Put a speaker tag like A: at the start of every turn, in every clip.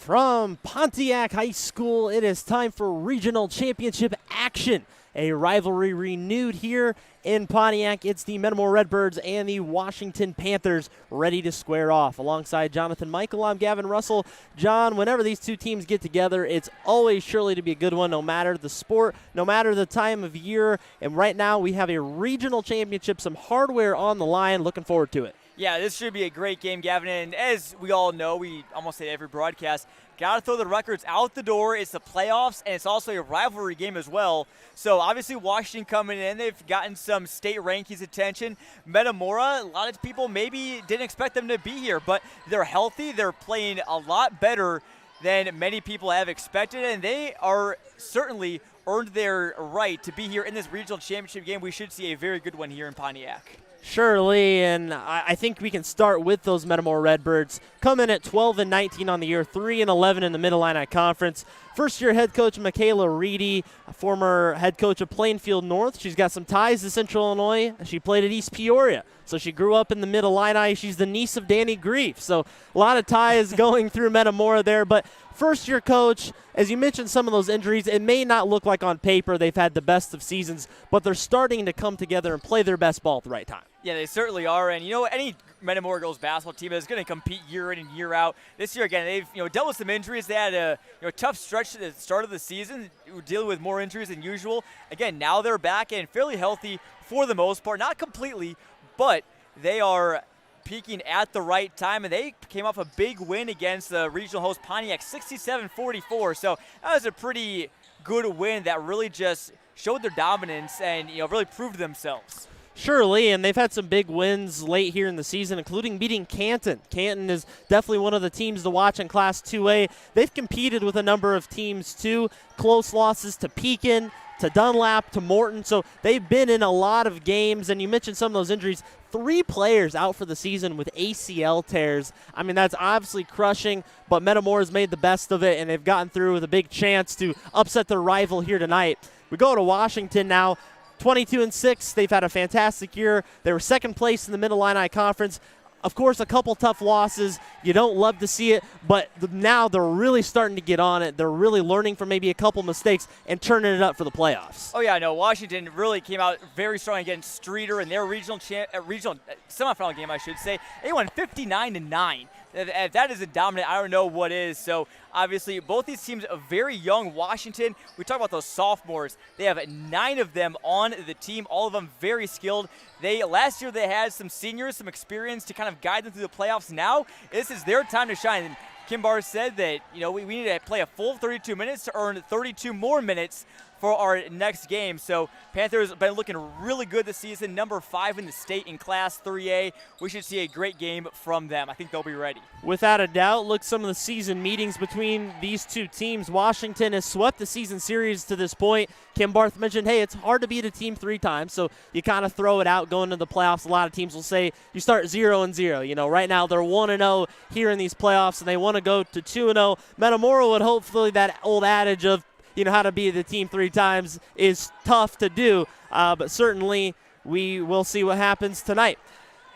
A: From Pontiac High School, it is time for regional championship action. A rivalry renewed here in Pontiac. It's the Metamora Redbirds and the Washington Panthers ready to square off. Alongside Jonathan Michael, I'm Gavin Russell. John, whenever these two teams get together, it's always surely to be a good one, no matter the sport, no matter the time of year. And right now we have a regional championship, some hardware on the line. Looking forward to it.
B: Yeah, this should be a great game, Gavin. And as we all know, we almost say every broadcast, got to throw the records out the door. It's the playoffs, and it's also a rivalry game as well. So obviously Washington coming in, they've gotten some state rankings attention. Metamora, a lot of people maybe didn't expect them to be here, but they're healthy. They're playing a lot better than many people have expected, and they are certainly earned their right to be here in this regional championship game. We should see a very good one here in Pontiac.
A: Surely, and I think we can start with those Metamora Redbirds. Come in at 12-19 on the year, 3-11 in the Mid-Illini Conference. First-year head coach Michaela Reedy, a former head coach of Plainfield North. She's got some ties to Central Illinois. She played at East Peoria, so she grew up in the Mid-Illini. She's the niece of Danny Grief, so a lot of ties going through Metamora there. But first-year coach, as you mentioned, some of those injuries, it may not look like on paper they've had the best of seasons, but they're starting to come together and play their best ball at the right time.
B: Yeah, they certainly are. And, any Metamora girls basketball team is going to compete year in and year out. This year, again, they've dealt with some injuries. They had a tough stretch at the start of the season, dealing with more injuries than usual. Again, now they're back and fairly healthy for the most part. Not completely, but they are peaking at the right time, and they came off a big win against the regional host Pontiac, 67-44. So that was a pretty good win that really just showed their dominance and really proved themselves.
A: Surely, and they've had some big wins late here in the season, including beating Canton. Canton is definitely one of the teams to watch in Class 2A. They've competed with a number of teams, too. Close losses to Pekin, to Dunlap, to Morton. So they've been in a lot of games, and you mentioned some of those injuries. 3 players out for the season with ACL tears. I mean, that's obviously crushing, but Metamora's made the best of it, and they've gotten through with a big chance to upset their rival here tonight. We go to Washington now. 22-6, they've had a fantastic year. They were second place in the Mid-Illini Conference. Of course, a couple tough losses. You don't love to see it, but now they're really starting to get on it. They're really learning from maybe a couple mistakes and turning it up for the playoffs.
B: Oh, yeah, no, Washington really came out very strong against Streeter in their regional semifinal game, I should say. They won 59-9. If that isn't dominant, I don't know what is. So, obviously, both these teams are very young. Washington, we talk about those sophomores. They have 9 of them on the team, all of them very skilled. Last year they had some seniors, some experience to kind of guide them through the playoffs. Now, this is their time to shine. And Kim Barr said that, we need to play a full 32 minutes to earn 32 more minutes for our next game. So Panthers have been looking really good this season, number 5 in the state in Class 3A. We should see a great game from them. I think they'll be ready.
A: Without a doubt, look, some of the season meetings between these two teams. Washington has swept the season series to this point. Kim Barth mentioned, hey, it's hard to beat a team 3 times, so you kind of throw it out going into the playoffs. A lot of teams will say you start 0-0. Right now they're 1-0 here in these playoffs, and they want to go to 2-0. Metamora would hopefully, that old adage of how to beat the team 3 times is tough to do, but certainly we will see what happens tonight.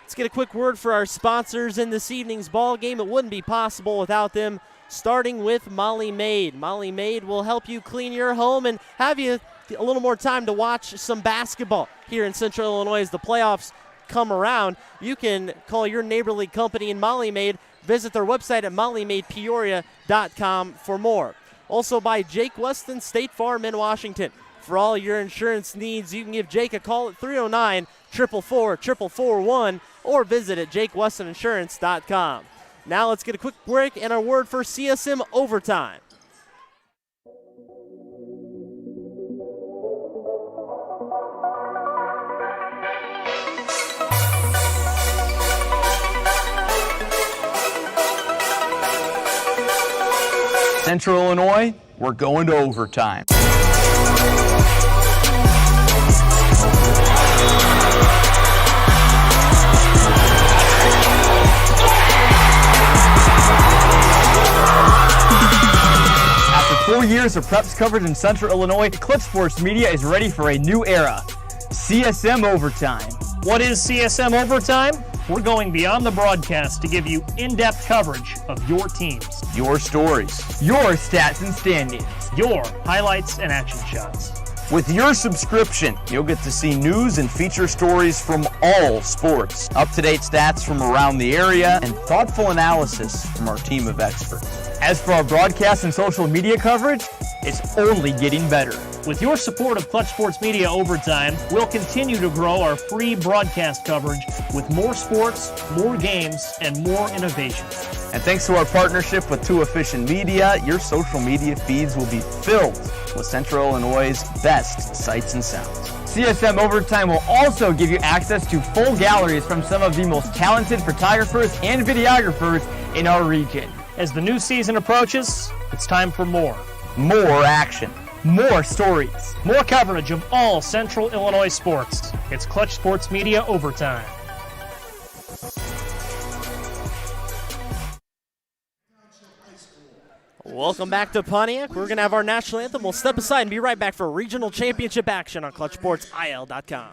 A: Let's get a quick word for our sponsors in this evening's ball game. It wouldn't be possible without them, starting with Molly Maid. Molly Maid will help you clean your home and have you a little more time to watch some basketball here in Central Illinois as the playoffs come around. You can call your neighborly company in Molly Maid. Visit their website at mollymaidpeoria.com for more. Also by Jake Weston State Farm in Washington. For all your insurance needs, you can give Jake a call at 309-444-4441 or visit at jakewestoninsurance.com. Now let's get a quick break and a word for CSM Overtime.
C: Central Illinois, we're going to overtime. After 4 years of preps coverage in Central Illinois, Cliff Sports Media is ready for a new era. CSM Overtime.
D: What is CSM Overtime? We're going beyond the broadcast to give you in-depth coverage of your teams.
C: Your stories, your stats and standings.
D: Your highlights and action shots.
C: With your subscription, you'll get to see news and feature stories from all sports, up-to-date stats from around the area, and thoughtful analysis from our team of experts. As for our broadcast and social media coverage, it's only getting better.
D: With your support of Clutch Sports Media Overtime, we'll continue to grow our free broadcast coverage with more sports, more games, and more innovation.
C: And thanks to our partnership with Too Efficient Media, your social media feeds will be filled with Central Illinois' best sights and sounds. CSM Overtime will also give you access to full galleries from some of the most talented photographers and videographers in our region.
D: As the new season approaches, it's time for more.
C: More action. More stories.
D: More coverage of all Central Illinois sports. It's Clutch Sports Media Overtime.
A: Welcome back to Pontiac. We're going to have our national anthem. We'll step aside and be right back for regional championship action on ClutchSportsIL.com.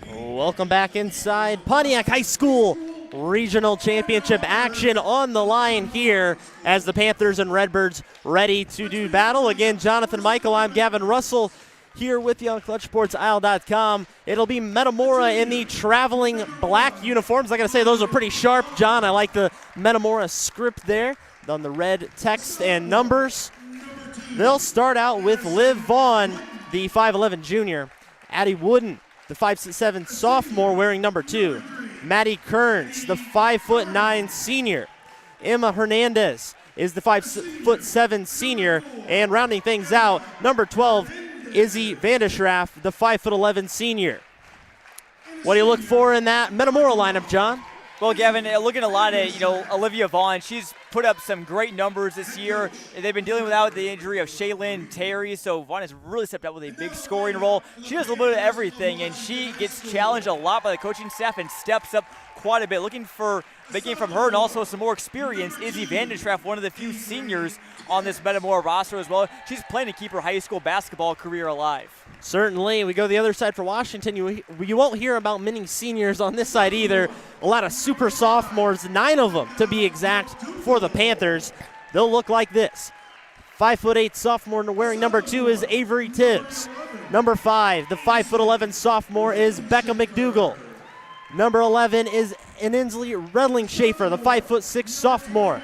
A: Welcome back inside Pontiac High School. Regional championship action on the line here as the Panthers and Redbirds ready to do battle. Again, Jonathan Michael, I'm Gavin Russell here with you on ClutchSportsIL.com. It'll be Metamora in the traveling black uniforms. I got to say, those are pretty sharp, John. I like the Metamora script there on the red text and numbers. They'll start out with Liv Vaughn, the 5'11 junior. Addie Wooden, the 5'7 sophomore, wearing number 2. Maddie Kearns, the 5'9 senior. Emma Hernandez is the 5'7 senior. And rounding things out, number 12, Izzy Vandeschraff, the 5'11 senior. What do you look for in that Metamora lineup, John?
B: Well, Gavin, looking a lot at, Olivia Vaughn. She's put up some great numbers this year. They've been dealing without the injury of Shaylin Terry, so Vaughn has really stepped up with a big scoring role. She does a little bit of everything, and she gets challenged a lot by the coaching staff and steps up quite a bit. Looking for big game from her and also some more experience. Izzy Vandeschraff, one of the few seniors on this Metamora roster as well. She's playing to keep her high school basketball career alive.
A: Certainly. We go the other side for Washington. You won't hear about many seniors on this side either. A lot of super sophomores, 9 of them to be exact, for the Panthers. They'll look like this. 5'8 sophomore wearing number 2 is Avery Tibbs. Number 5, the 5'11 sophomore, is Becca McDougall. Number 11 is Inslee Redling Schaefer, the 5'6 sophomore.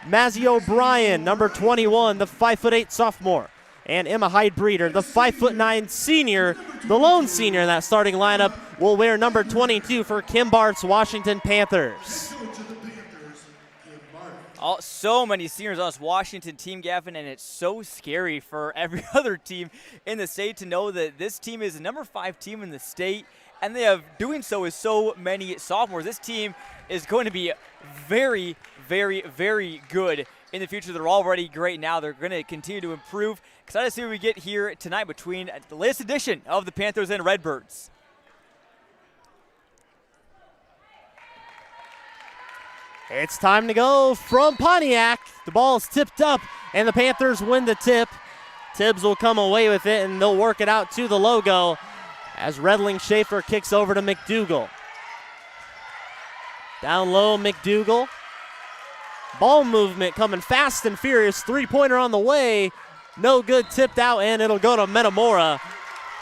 A: Mazzie O'Brien, number 21, the 5'8 sophomore. And Emma Hyde-Breeder, the 5'9 senior, the lone senior in that starting lineup, will wear number 22 for Kim Barth's Washington Panthers.
B: So many seniors on this Washington team, Gavin, and it's so scary for every other team in the state to know that this team is the number 5 team in the state, and they have doing so with so many sophomores. This team is going to be very, very, very good in the future. They're already great now. They're going to continue to improve. Excited to see what we get here tonight between the latest edition of the Panthers and Redbirds.
A: It's time to go from Pontiac. The ball is tipped up, and the Panthers win the tip. Tibbs will come away with it, and they'll work it out to the logo as Redling Schaefer kicks over to McDougal. Down low, McDougal. Ball movement coming fast and furious. Three-pointer on the way. No good, tipped out, and it'll go to Metamora.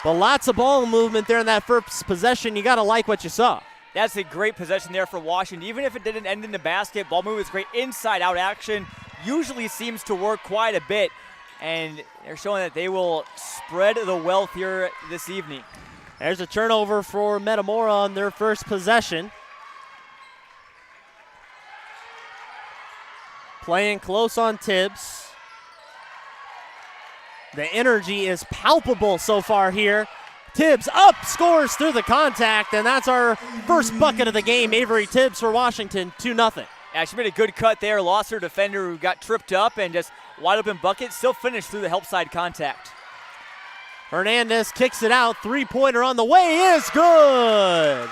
A: But lots of ball movement there in that first possession. You got to like what you saw.
B: That's a great possession there for Washington. Even if it didn't end in the basket, ball movement was great. Inside-out action usually seems to work quite a bit. And they're showing that they will spread the wealth here this evening.
A: There's a turnover for Metamora on their first possession. Playing close on Tibbs. The energy is palpable so far here. Tibbs up, scores through the contact, and that's our first bucket of the game. Avery Tibbs for Washington, 2-0.
B: Yeah, she made a good cut there. Lost her defender who got tripped up, and just wide open bucket. Still finished through the help side contact.
A: Hernandez kicks it out. Three-pointer on the way is good.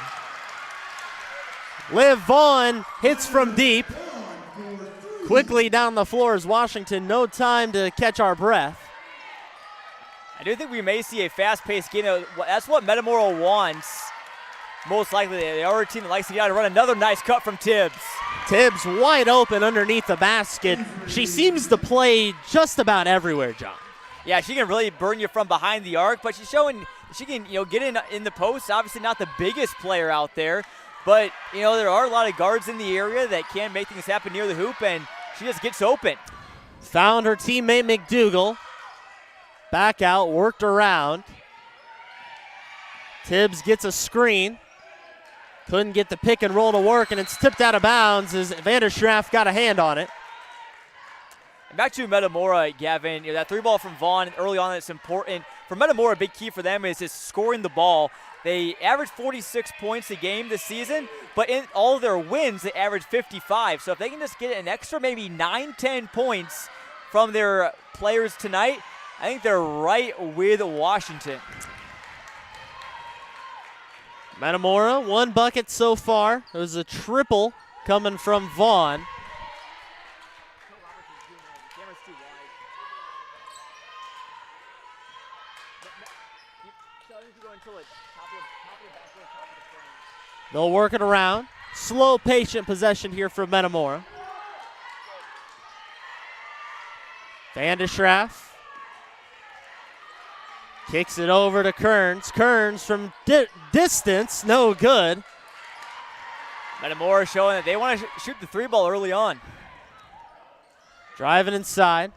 A: Liv Vaughn hits from deep. Quickly down the floor is Washington. No time to catch our breath.
B: I do think we may see a fast-paced game. That's what Metamora wants. Most likely, they are a team that likes to get out and run. Another nice cut from Tibbs.
A: Tibbs wide open underneath the basket. She seems to play just about everywhere, John.
B: Yeah, she can really burn you from behind the arc, but she's showing she can get in the post. Obviously, not the biggest player out there, but there are a lot of guards in the area that can make things happen near the hoop, and she just gets open.
A: Found her teammate McDougal. Back out, worked around. Tibbs gets a screen. Couldn't get the pick and roll to work, and it's tipped out of bounds as Vanderstraff got a hand on it.
B: And back to Metamora, Gavin. That three ball from Vaughn early on, that's important. For Metamora, a big key for them is just scoring the ball. They average 46 points a game this season, but in all of their wins, they average 55. So if they can just get an extra maybe 9-10 points from their players tonight, I think they're right with Washington.
A: Metamora, one bucket so far. It was a triple coming from Vaughn. They'll work it around. Slow, patient possession here for Metamora. Vanderstraff kicks it over to Kearns. Kearns from distance, no good.
B: Metamora showing that they want to shoot the three ball early on.
A: Driving inside,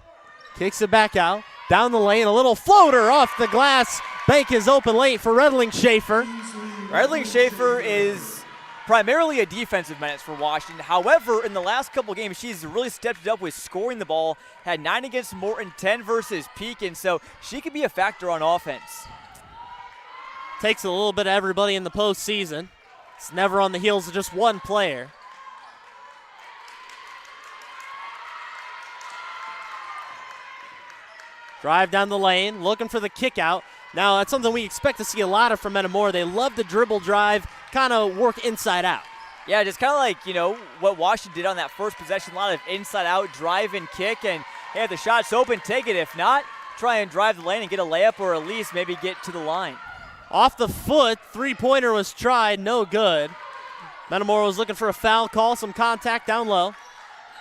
A: kicks it back out. Down the lane, a little floater off the glass. Bank is open late for Redling Schaefer.
B: Redling Schaefer is primarily a defensive menace for Washington. However, in the last couple games, she's really stepped it up with scoring the ball. Had 9 against Morton, 10 versus Peak, and so she could be a factor on offense.
A: Takes a little bit of everybody in the postseason. It's never on the heels of just one player. Drive down the lane, looking for the kick out. Now, that's something we expect to see a lot of from Metamora. They love the dribble drive, kind of work inside out.
B: Yeah, just kind of like, what Washington did on that first possession. A lot of inside out drive and kick. And, hey, if the shot's open, take it. If not, try and drive the lane and get a layup or at least maybe get to the line.
A: Off the foot, three-pointer was tried, no good. Metamora was looking for a foul call, some contact down low.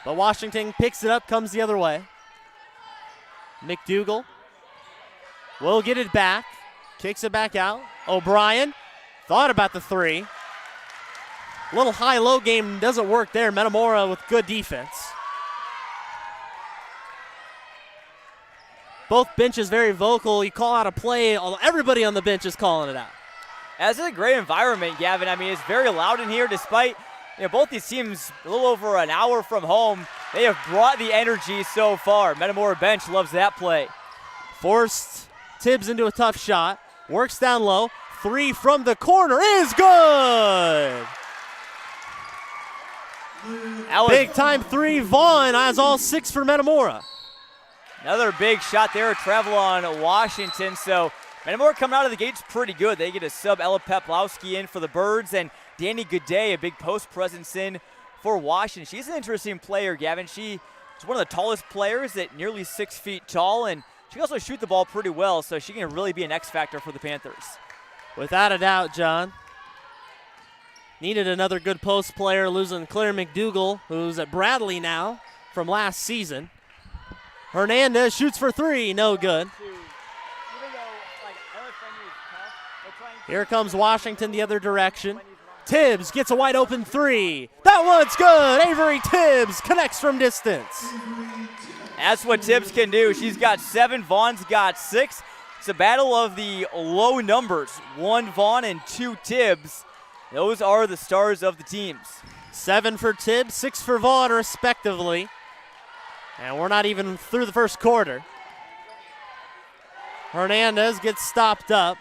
A: But Washington picks it up, comes the other way. McDougal will get it back, kicks it back out. O'Brien thought about the three. A little high-low game doesn't work there. Metamora with good defense. Both benches very vocal. You call out a play, everybody on the bench is calling it out.
B: This is a great environment, Gavin. I mean, it's very loud in here despite both these teams a little over an hour from home. They have brought the energy so far. Metamora bench loves that play.
A: Forced Tibbs into a tough shot. Works down low. Three from the corner is good. Big time three. Vaughn has all 6 for Metamora.
B: Another big shot there, travel on Washington. So Metamora coming out of the gates pretty good. They get a sub Ella Peplowski in for the Birds and Danny Gooday, a big post presence in for Washington. She's an interesting player, Gavin. She is one of the tallest players at nearly 6 feet tall, and she can also shoot the ball pretty well, so she can really be an X factor for the Panthers.
A: Without a doubt, John. Needed another good post player, losing Claire McDougal, who's at Bradley now from last season. Hernandez shoots for three, no good. Here comes Washington the other direction. Tibbs gets a wide open three. That one's good. Avery Tibbs connects from distance.
B: That's what Tibbs can do. She's got 7, Vaughn's got 6. It's a battle of the low numbers. 1 Vaughn and 2 Tibbs. Those are the stars of the teams.
A: 7 for Tibbs, 6 for Vaughn, respectively. And we're not even through the first quarter. Hernandez gets stopped up.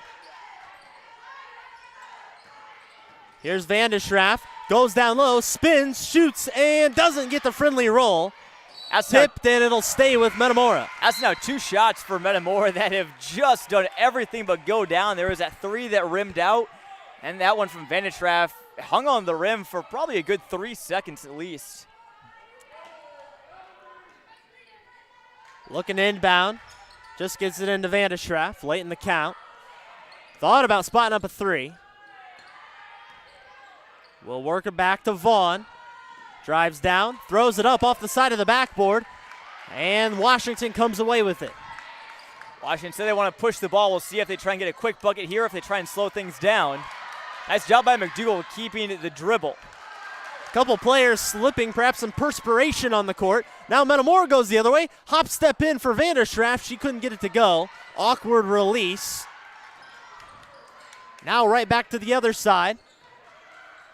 A: Here's Vandeschraff, goes down low, spins, shoots, and doesn't get the friendly roll.
B: That's
A: tipped, and it'll stay with Metamora.
B: That's now 2 shots for Metamora that have just done everything but go down. There was that 3 that rimmed out, and that one from Vandeschraff hung on the rim for probably a good 3 seconds at least.
A: Looking inbound, just gets it into Vandeschraff late in the count. Thought about spotting up a 3. We'll work it back to Vaughn. Drives down, throws it up off the side of the backboard, and Washington comes away with it.
B: Washington said they want to push the ball. We'll see if they try and get a quick bucket here, if they try and slow things down. Nice job by McDougal keeping the dribble.
A: A couple players slipping, perhaps some perspiration on the court. Now Metamora goes the other way. Hop step in for Vandeschraff. She couldn't get it to go. Awkward release. Now right back to the other side.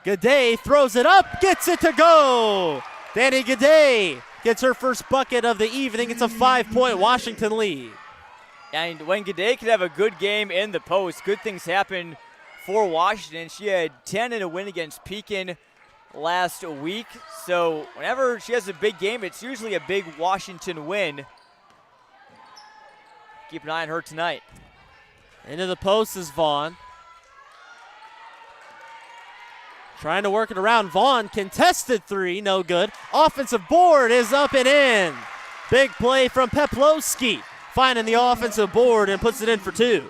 A: Gaudet throws it up, gets it to go. Danny Gaudet gets her first bucket of the evening. It's a 5-point Washington lead.
B: And when Gaudet could have a good game in the post, good things happen for Washington. She had 10 in a win against Pekin last week. So whenever she has a big game, it's usually a big Washington win. Keep an eye on her tonight.
A: Into the post is Vaughn. Trying to work it around. Vaughn, contested 3, no good. Offensive board is up and in. Big play from Peplowski, finding the offensive board and puts it in for 2.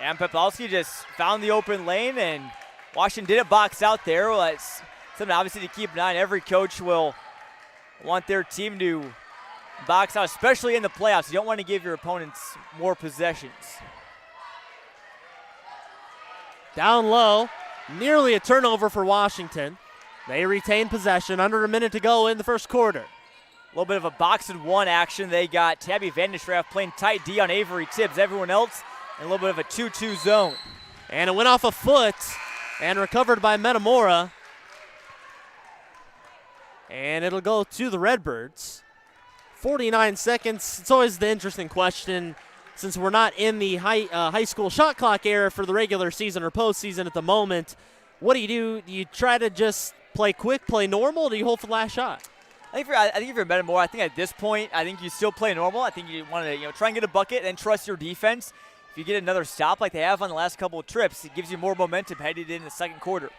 B: And Peplowski just found the open lane, and Washington didn't box out there. Well, it's something obviously to keep an eye on. Every coach will want their team to box out, especially in the playoffs. You don't want to give your opponents more possessions.
A: Down low. Nearly a turnover for Washington. They retain possession. Under a minute to go in the first quarter.
B: A little bit of a box-and-1 action. They got Tabby Vandeschraff playing tight D on Avery Tibbs. Everyone else in a little bit of a 2-2 zone.
A: And it went off a foot and recovered by Metamora. And it'll go to the Redbirds. 49 seconds. It's always the interesting question. Since we're not in the high school shot clock era for the regular season or postseason at the moment, what do? Do you try to just play quick, play normal, or do you hold for the last shot?
B: I think if you're Metamora, I think at this point, I think you still play normal. I think you want to try and get a bucket and trust your defense. If you get another stop like they have on the last couple of trips, it gives you more momentum headed in the second quarter.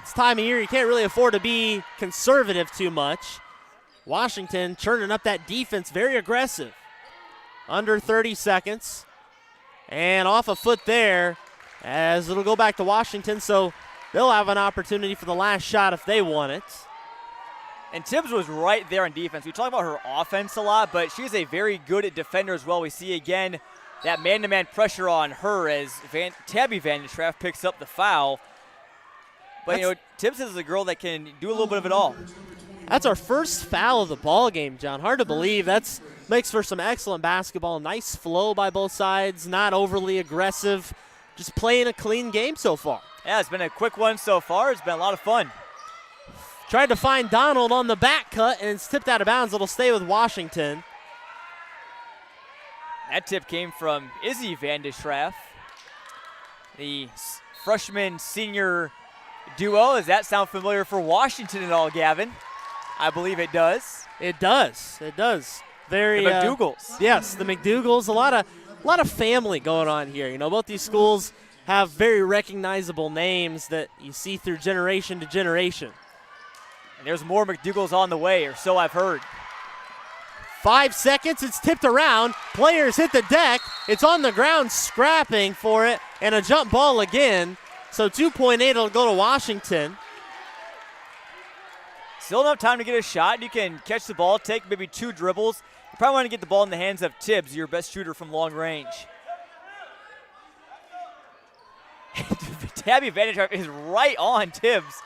A: It's time of year you can't really afford to be conservative too much. Washington churning up that defense, very aggressive. Under 30 seconds. And off a foot there as it'll go back to Washington, so they'll have an opportunity for the last shot if they want it.
B: And Tibbs was right there on defense. We talk about her offense a lot, but she's a very good defender as well. We see again that man-to-man pressure on her as Tabby Vandeschraff picks up the foul. But Tibbs is a girl that can do a little bit of it all.
A: That's our first foul of the ball game, John. Hard to believe. That's makes for some excellent basketball. Nice flow by both sides, not overly aggressive. Just playing a clean game so far.
B: Yeah, it's been a quick one so far. It's been a lot of fun.
A: Tried to find Donald on the back cut, and it's tipped out of bounds. It'll stay with Washington.
B: That tip came from Izzy Vandeschraff, the freshman-senior duo. Does that sound familiar for Washington at all, Gavin? I believe it does.
A: It does. It does. Very
B: the McDougals.
A: Yes, the McDougals. A lot of family going on here. Both these schools have very recognizable names that you see through generation to generation.
B: And there's more McDougals on the way, or so I've heard.
A: 5 seconds, it's tipped around. Players hit the deck. It's on the ground scrapping for it, and a jump ball again. So 2.8 will go to Washington.
B: Still enough time to get a shot. You can catch the ball, take maybe 2 dribbles. You probably want to get the ball in the hands of Tibbs, your best shooter from long range. Tabby Vandertraff is right on Tibbs.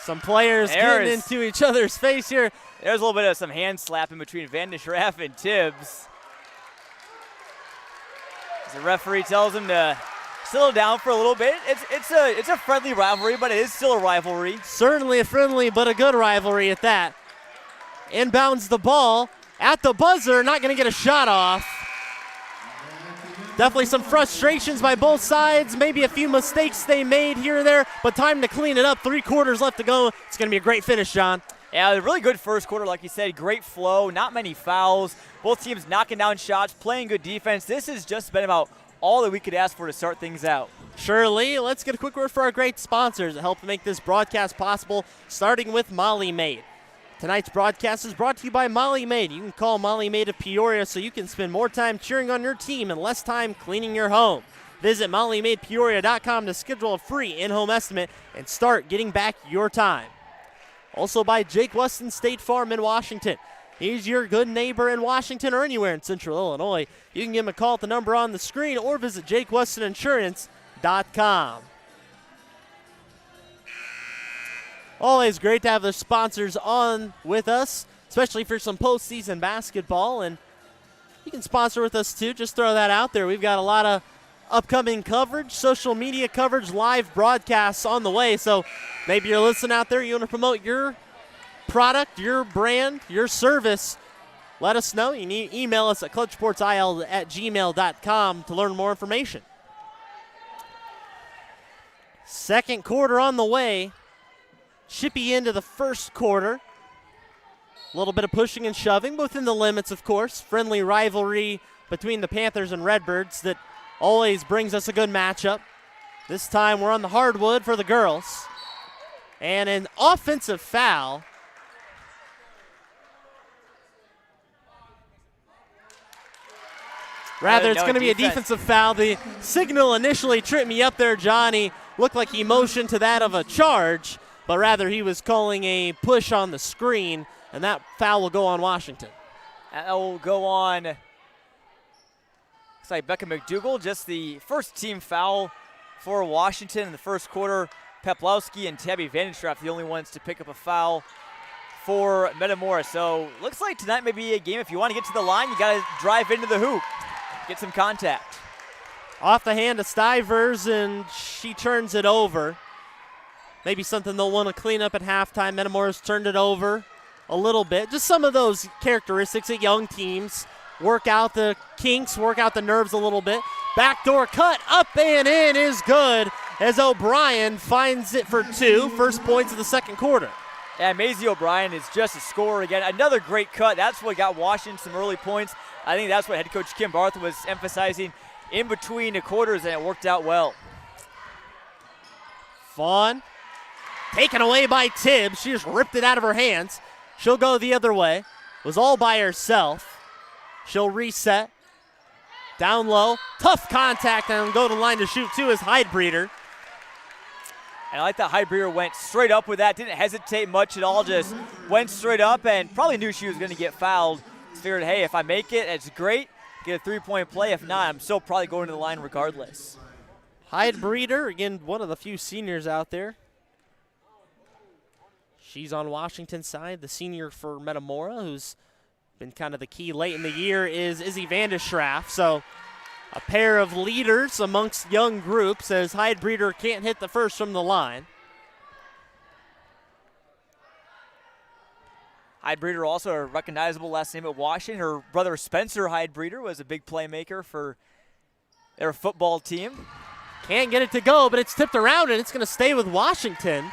A: Some players getting into each other's face here.
B: There's a little bit of some hand slapping between Vandertraff and Tibbs. As the referee tells him to settle down for a little bit. It's a friendly rivalry, but it is still a rivalry.
A: Certainly a friendly, but a good rivalry at that. Inbounds the ball at the buzzer, not going to get a shot off. Definitely some frustrations by both sides, maybe a few mistakes they made here and there, but time to clean it up. 3 quarters left to go. It's going to be a great finish, John.
B: Yeah, a really good first quarter, like you said. Great flow, not many fouls. Both teams knocking down shots, playing good defense. This has just been about all that we could ask for to start things out.
A: Surely. Let's get a quick word for our great sponsors that help make this broadcast possible, starting with Molly Maid. Tonight's broadcast is brought to you by Molly Maid. You can call Molly Maid of Peoria so you can spend more time cheering on your team and less time cleaning your home. Visit mollymaidpeoria.com to schedule a free in-home estimate and start getting back your time. Also by Jake Weston State Farm in Washington. He's your good neighbor in Washington or anywhere in Central Illinois. You can give him a call at the number on the screen or visit JakeWestonInsurance.com. Always great to have the sponsors on with us, especially for some postseason basketball. And you can sponsor with us too. Just throw that out there. We've got a lot of upcoming coverage, social media coverage, live broadcasts on the way. So maybe you're listening out there, you want to promote your product, your brand, your service. Let us know. You need email us at clutchsportsil@gmail.com to learn more information. Second quarter on the way. Chippy into the first quarter. A little bit of pushing and shoving, but within the limits, of course. Friendly rivalry between the Panthers and Redbirds that always brings us a good matchup. This time we're on the hardwood for the girls. And an offensive foul. Rather, it's going to be a defensive foul. The signal initially tripped me up there, Johnny. Looked like he motioned to that of a charge, but rather he was calling a push on the screen, and that foul will go on Washington.
B: That will go on, looks like Becca McDougal, just the first team foul for Washington in the first quarter. Peplowski and Tabby Vandenstraff, the only ones to pick up a foul for Metamora. So looks like tonight may be a game. If you want to get to the line, you got to drive into the hoop, get some contact.
A: Off the hand of Stivers, and she turns it over. Maybe something they'll want to clean up at halftime. Metamora's turned it over a little bit. Just some of those characteristics that young teams work out the kinks, work out the nerves a little bit. Backdoor cut, up and in is good as O'Brien finds it for 2. First points of the second quarter.
B: Yeah, Maisie O'Brien is just a scorer again. Another great cut. That's what got Washington some early points. I think that's what head coach Kim Barth was emphasizing in between the quarters, and it worked out well.
A: Fawn taken away by Tibbs. She just ripped it out of her hands. She'll go the other way. Was all by herself. She'll reset. Down low. Tough contact and go to the line to shoot 2 is Heidbreeder.
B: And I like that Heidbreeder went straight up with that. Didn't hesitate much at all. Just went straight up and probably knew she was going to get fouled. Figured, hey, if I make it, it's great. Get a 3-point play. If not, I'm still probably going to the line regardless.
A: Heidbreeder, again, one of the few seniors out there. She's on Washington's side. The senior for Metamora, who's been kind of the key late in the year, is Izzy Vanderstraff. So a pair of leaders amongst young groups as Heidbreeder can't hit the first from the line.
B: Heidbreeder, also a recognizable last name at Washington. Her brother Spencer Heidbreeder was a big playmaker for their football team.
A: Can't get it to go, but it's tipped around and it's going to stay with Washington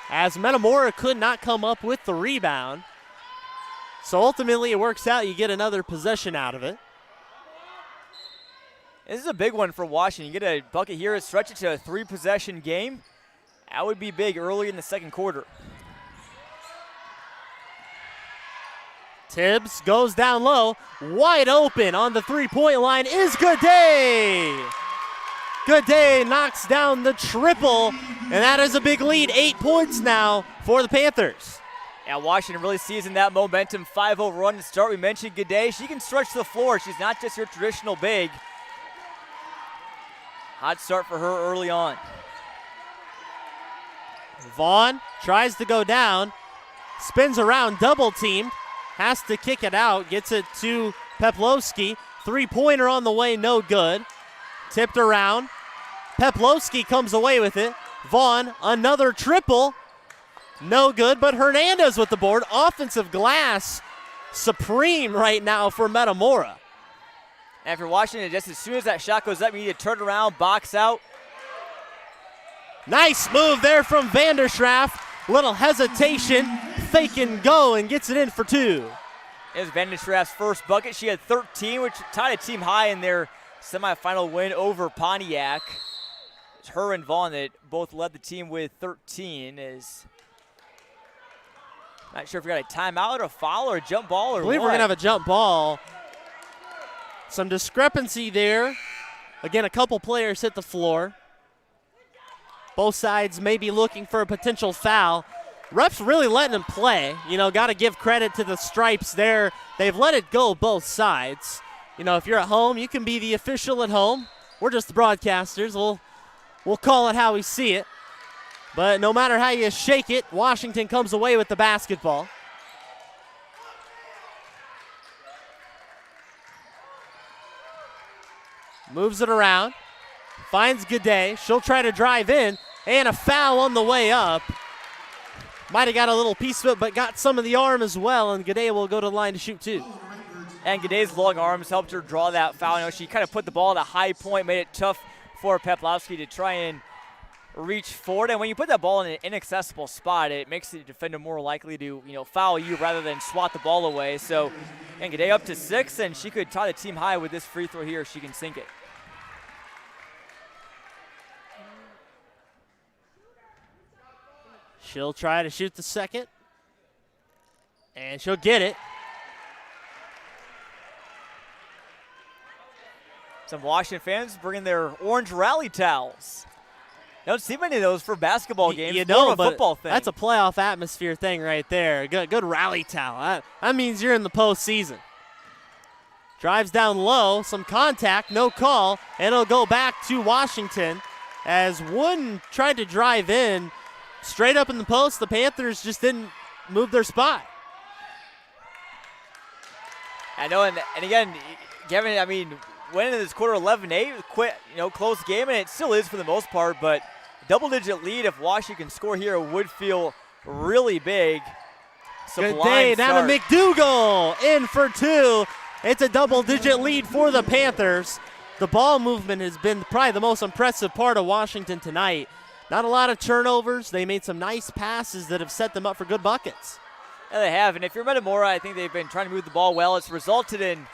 A: as Metamora could not come up with the rebound. So ultimately it works out. You get another possession out of it.
B: This is a big one for Washington. You get a bucket here, stretch it to a 3-possession game. That would be big early in the second quarter.
A: Tibbs goes down low. Wide open on the three-point line is Gaudet. Gaudet knocks down the triple, and that is a big lead. 8 points now for the Panthers.
B: Yeah, Washington really seizing that momentum. 5-0 run to start. We mentioned Gaudet. She can stretch the floor. She's not just your traditional big. Hot start for her early on.
A: Vaughn tries to go down, spins around, double teamed, has to kick it out, gets it to Peplowski. Three-pointer on the way, no good. Tipped around. Peplowski comes away with it. Vaughn, another triple. No good, but Hernandez with the board. Offensive glass supreme right now for Metamora.
B: And for Washington, just as soon as that shot goes up, you need to turn around, box out.
A: Nice move there from Vanderschaft. Little hesitation, fake and go, and gets it in for 2.
B: It was Vanderschaft's first bucket. She had 13, which tied a team high in their semifinal win over Pontiac. It's her and Vaughn that both led the team with 13. Not sure if we got a timeout, a foul, or a jump ball, or
A: I believe
B: what.
A: we're going to have a jump ball. Some discrepancy there. Again, a couple players hit the floor. Both sides may be looking for a potential foul. Refs really letting them play. Got to give credit to the Stripes there. They've let it go both sides. If you're at home, you can be the official at home. We're just the broadcasters. We'll call it how we see it. But no matter how you shake it, Washington comes away with the basketball. Moves it around. Finds Gaudet. She'll try to drive in. And a foul on the way up. Might have got a little piece of it, but got some of the arm as well. And Gaudet will go to the line to shoot 2.
B: And Gaudet's long arms helped her draw that foul. She kind of put the ball at a high point, made it tough for Peplowski to try and reach forward. And when you put that ball in an inaccessible spot, it makes the defender more likely to foul you rather than swat the ball away. So, and Gaudet up to 6, and she could tie the team high with this free throw here. She can sink it.
A: She'll try to shoot the second. And she'll get it.
B: Some Washington fans bringing their orange rally towels. Don't see many of those for basketball games. More of a football thing.
A: That's a playoff atmosphere thing right there. Good rally towel. That means you're in the postseason. Drives down low, some contact, no call, and it'll go back to Washington as Wooden tried to drive in straight up in the post. The Panthers just didn't move their spot.
B: I know, and again, Kevin, winning this quarter 11-8, close game, and it still is for the most part, but double-digit lead if Washington can score here would feel really big.
A: Good day down to McDougal, in for 2. It's a double-digit lead for the Panthers. The ball movement has been probably the most impressive part of Washington tonight. Not a lot of turnovers. They made some nice passes that have set them up for good buckets.
B: Yeah, they have, and if you're Metamora, I think they've been trying to move the ball well. It's resulted in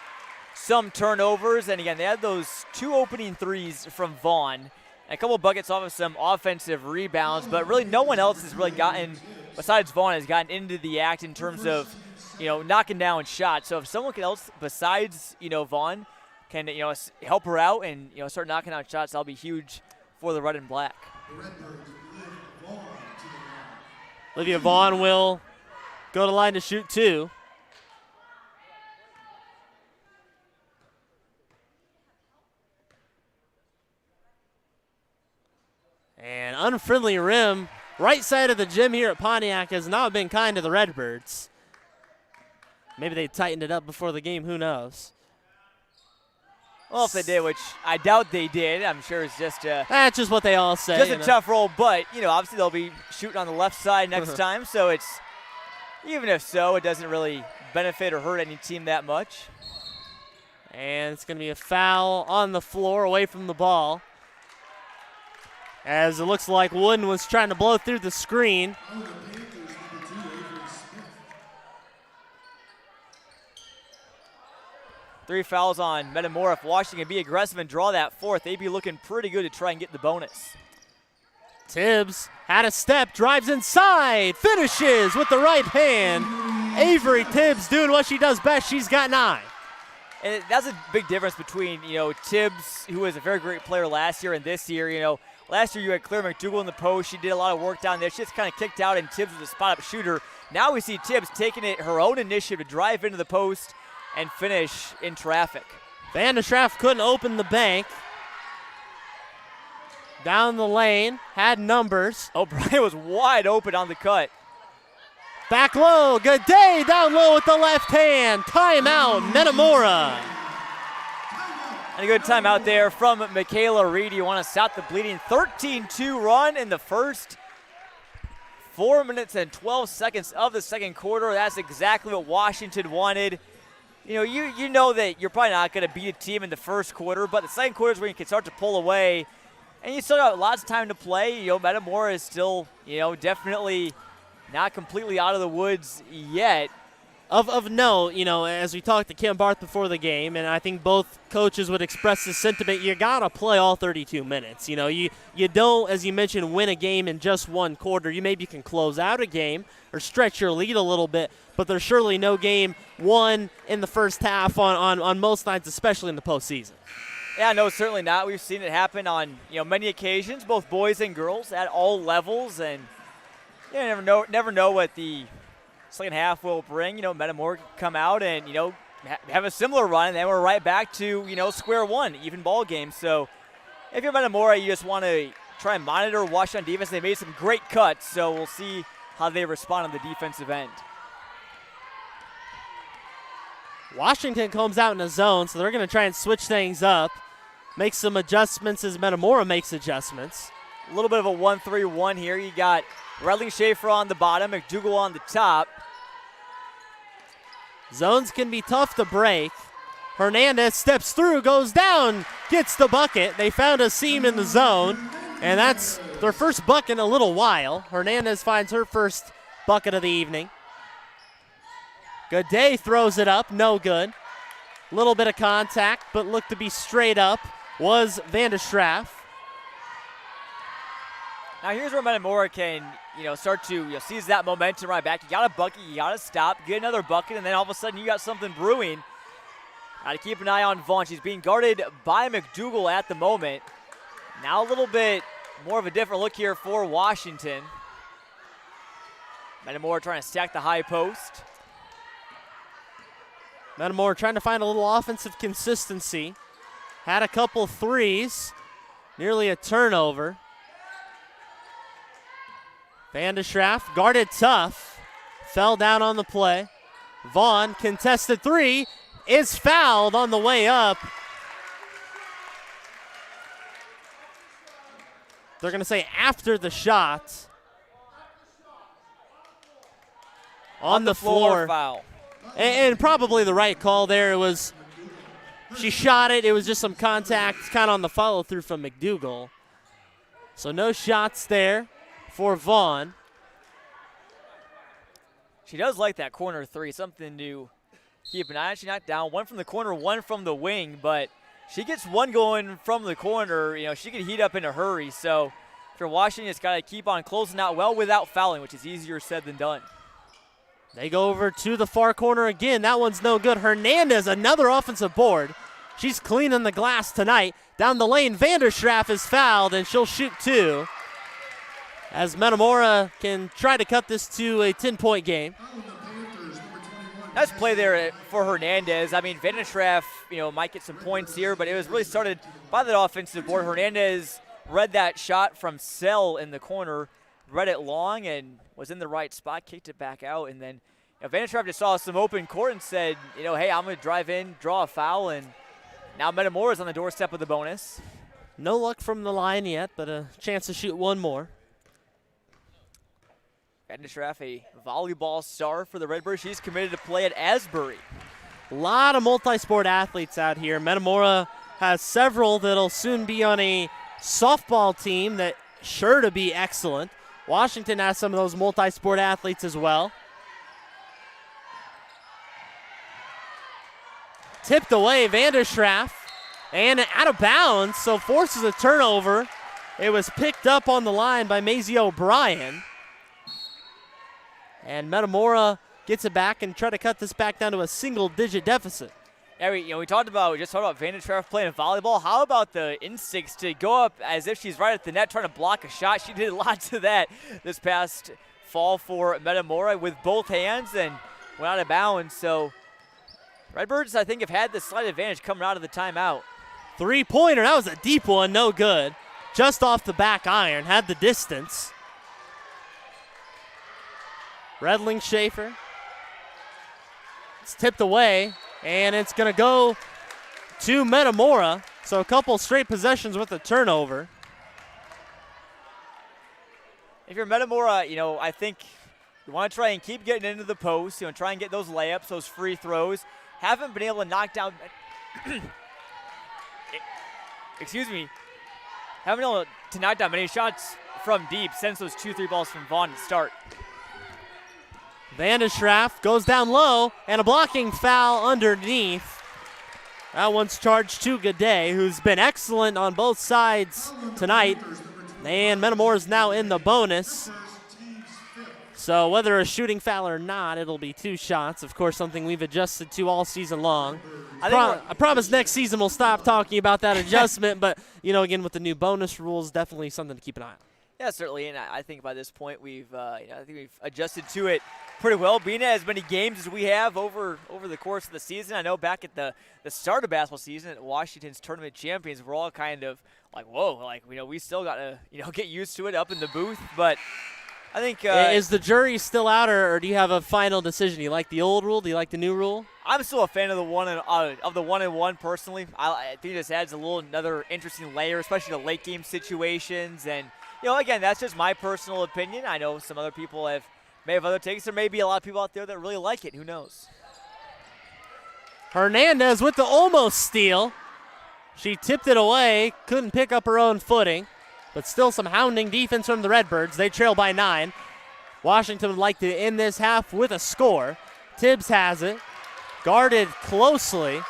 B: some turnovers, and again, they had those 2 opening threes from Vaughn, and a couple buckets off of some offensive rebounds, but really no one else has really gotten, besides Vaughn, has gotten into the act in terms of, knocking down shots. So if someone else besides, Vaughn can, help her out and, start knocking down shots, that'll be huge for the red and black.
A: Olivia Vaughn will go to the line to shoot 2. And unfriendly rim, right side of the gym here at Pontiac has not been kind to the Redbirds. Maybe they tightened it up before the game, who knows?
B: Well, if they did, which I doubt they did, I'm sure it's just
A: that's just what they all say.
B: Just a tough roll, but, obviously they'll be shooting on the left side next time, so it's, even if so, it doesn't really benefit or hurt any team that much.
A: And it's going to be a foul on the floor away from the ball, as it looks like Wooden was trying to blow through the screen.
B: Three fouls on Metamora. If Washington can be aggressive and draw that fourth, they'd be looking pretty good to try and get the bonus.
A: Tibbs had a step, drives inside, finishes with the right hand. Avery Tibbs doing what she does best. She's got 9.
B: And that's a big difference between, Tibbs, who was a very great player last year, and this year. Last year you had Claire McDougal in the post. She did a lot of work down there. She just kind of kicked out, and Tibbs was a spot-up shooter. Now we see Tibbs taking it her own initiative to drive into the post and finish in traffic.
A: Van de Schraff couldn't open the bank. Down the lane, had numbers.
B: O'Brien was wide open on the cut.
A: Back low, good day, down low with the left hand. Timeout, Metamora.
B: And a good timeout there from Michaela Reed. You want to stop the bleeding. 13-2 run in the first 4 minutes and 12 seconds of the second quarter. That's exactly what Washington wanted. You know that you're probably not going to beat a team in the first quarter, but the second quarter is when you can start to pull away. And you still got lots of time to play. Metamora is still, definitely not completely out of the woods yet.
A: Of note, as we talked to Kim Barth before the game, and I think both coaches would express this sentiment, you got to play all 32 minutes. You don't, as you mentioned, win a game in just one quarter. You maybe can close out a game or stretch your lead a little bit, but there's surely no game won in the first half on most nights, especially in the postseason.
B: Yeah, no, certainly not. We've seen it happen on many occasions, both boys and girls at all levels, and you never know what the second half will bring. Metamora can come out and have a similar run, and then we're right back to square one, even ball game. So if you're Metamora, you just want to try and monitor Washington defense. They made some great cuts, so we'll see how they respond on the defensive end.
A: Washington comes out in a zone, so they're going to try and switch things up, make some adjustments as Metamora makes adjustments.
B: A little bit of a 1-3-1 here. You got Redling Schaefer on the bottom, McDougal on the top.
A: Zones can be tough to break. Hernandez steps through, goes down, gets the bucket. They found a seam in the zone, and that's their first bucket in a little while. Hernandez finds her first bucket of the evening. Good day throws it up, no good. Little bit of contact, but looked to be straight up, was Van de Schraff.
B: Now here's where Metamora can, start to seize that momentum right back. You got a bucket, you got to stop, get another bucket, and then all of a sudden you got something brewing. Got to keep an eye on Vaughn. She's being guarded by McDougal at the moment. Now a little bit more of a different look here for Washington. Metamora trying to stack the high post.
A: Metamora trying to find a little offensive consistency. Had a couple threes, nearly a turnover. Van de Schraff guarded tough, fell down on the play. Vaughn, contested three, is fouled on the way up. They're going to say after the shot. On the floor.
B: Foul.
A: And probably the right call there. She shot it. It was just some contact kind of on the follow-through from McDougal. So no shots there for Vaughn.
B: She does like that corner three, something to keep an eye on. She knocked down one from the corner, one from the wing, but she gets one going from the corner. She can heat up in a hurry. So if you're Washington, it's got to keep on closing out well without fouling, which is easier said than done.
A: They go over to the far corner again. That one's no good. Hernandez, another offensive board. She's cleaning the glass tonight. Down the lane, Van der Schraff is fouled, and she'll shoot two. As Metamora can try to cut this to a 10-point game.
B: Nice play there for Hernandez. I mean, Van der Schraff, might get some points here, but it was really started by that offensive board. Hernandez read that shot from Sell in the corner, read it long, and was in the right spot, kicked it back out, and then Van der Schraff just saw some open court and said, hey, I'm going to drive in, draw a foul, and now Metamora's on the doorstep of the bonus.
A: No luck from the line yet, but a chance to shoot one more.
B: Van der Schraff, a volleyball star for the Redbirds. She's committed to play at Asbury.
A: A lot of multi-sport athletes out here. Metamora has several that'll soon be on a softball team that's sure to be excellent. Washington has some of those multi-sport athletes as well. Tipped away, Van der Schraff, and out of bounds, so forces a turnover. It was picked up on the line by Maisie O'Brien. And Metamora gets it back and try to cut this back down to a single-digit deficit.
B: Yeah, we talked about Vandertraff playing volleyball. How about the instincts to go up as if she's right at the net trying to block a shot? She did lots of that this past fall for Metamora with both hands and went out of bounds. So Redbirds, I think, have had the slight advantage coming out of the timeout.
A: Three-pointer, that was a deep one, no good. Just off the back iron, had the distance. Redling Schaefer. It's tipped away, and it's going to go to Metamora. So a couple straight possessions with a turnover.
B: If you're Metamora, I think you want to try and keep getting into the post, try and get those layups, those free throws. Haven't been able to knock down haven't been able to knock down many shots from deep since those 2-3 balls from Vaughn to start.
A: Vanderschraff goes down low, and a blocking foul underneath. That one's charged to Gaudet, who's been excellent on both sides tonight. And Metamora is now in the bonus. So whether a shooting foul or not, it'll be 2 shots. Of course, something we've adjusted to all season long. I promise next season we'll stop talking about that adjustment, but, again, with the new bonus rules, definitely something to keep an eye on.
B: Yeah, certainly, and I think by this point we've adjusted to it pretty well. Being as many games as we have over the course of the season, I know back at the start of basketball season at Washington's tournament champions, we're all kind of like, whoa, we still got to get used to it up in the booth. But I think
A: is the jury still out, or do you have a final decision? Do you like the old rule? Do you like the new rule?
B: I'm still a fan of the 1-and-1 personally. I think this adds another interesting layer, especially to late game situations. And again, that's just my personal opinion. I know some other people may have other takes. There may be a lot of people out there that really like it. Who knows?
A: Hernandez with the almost steal. She tipped it away, couldn't pick up her own footing, but still some hounding defense from the Redbirds. They trail by 9. Washington would like to end this half with a score. Tibbs has it, guarded closely.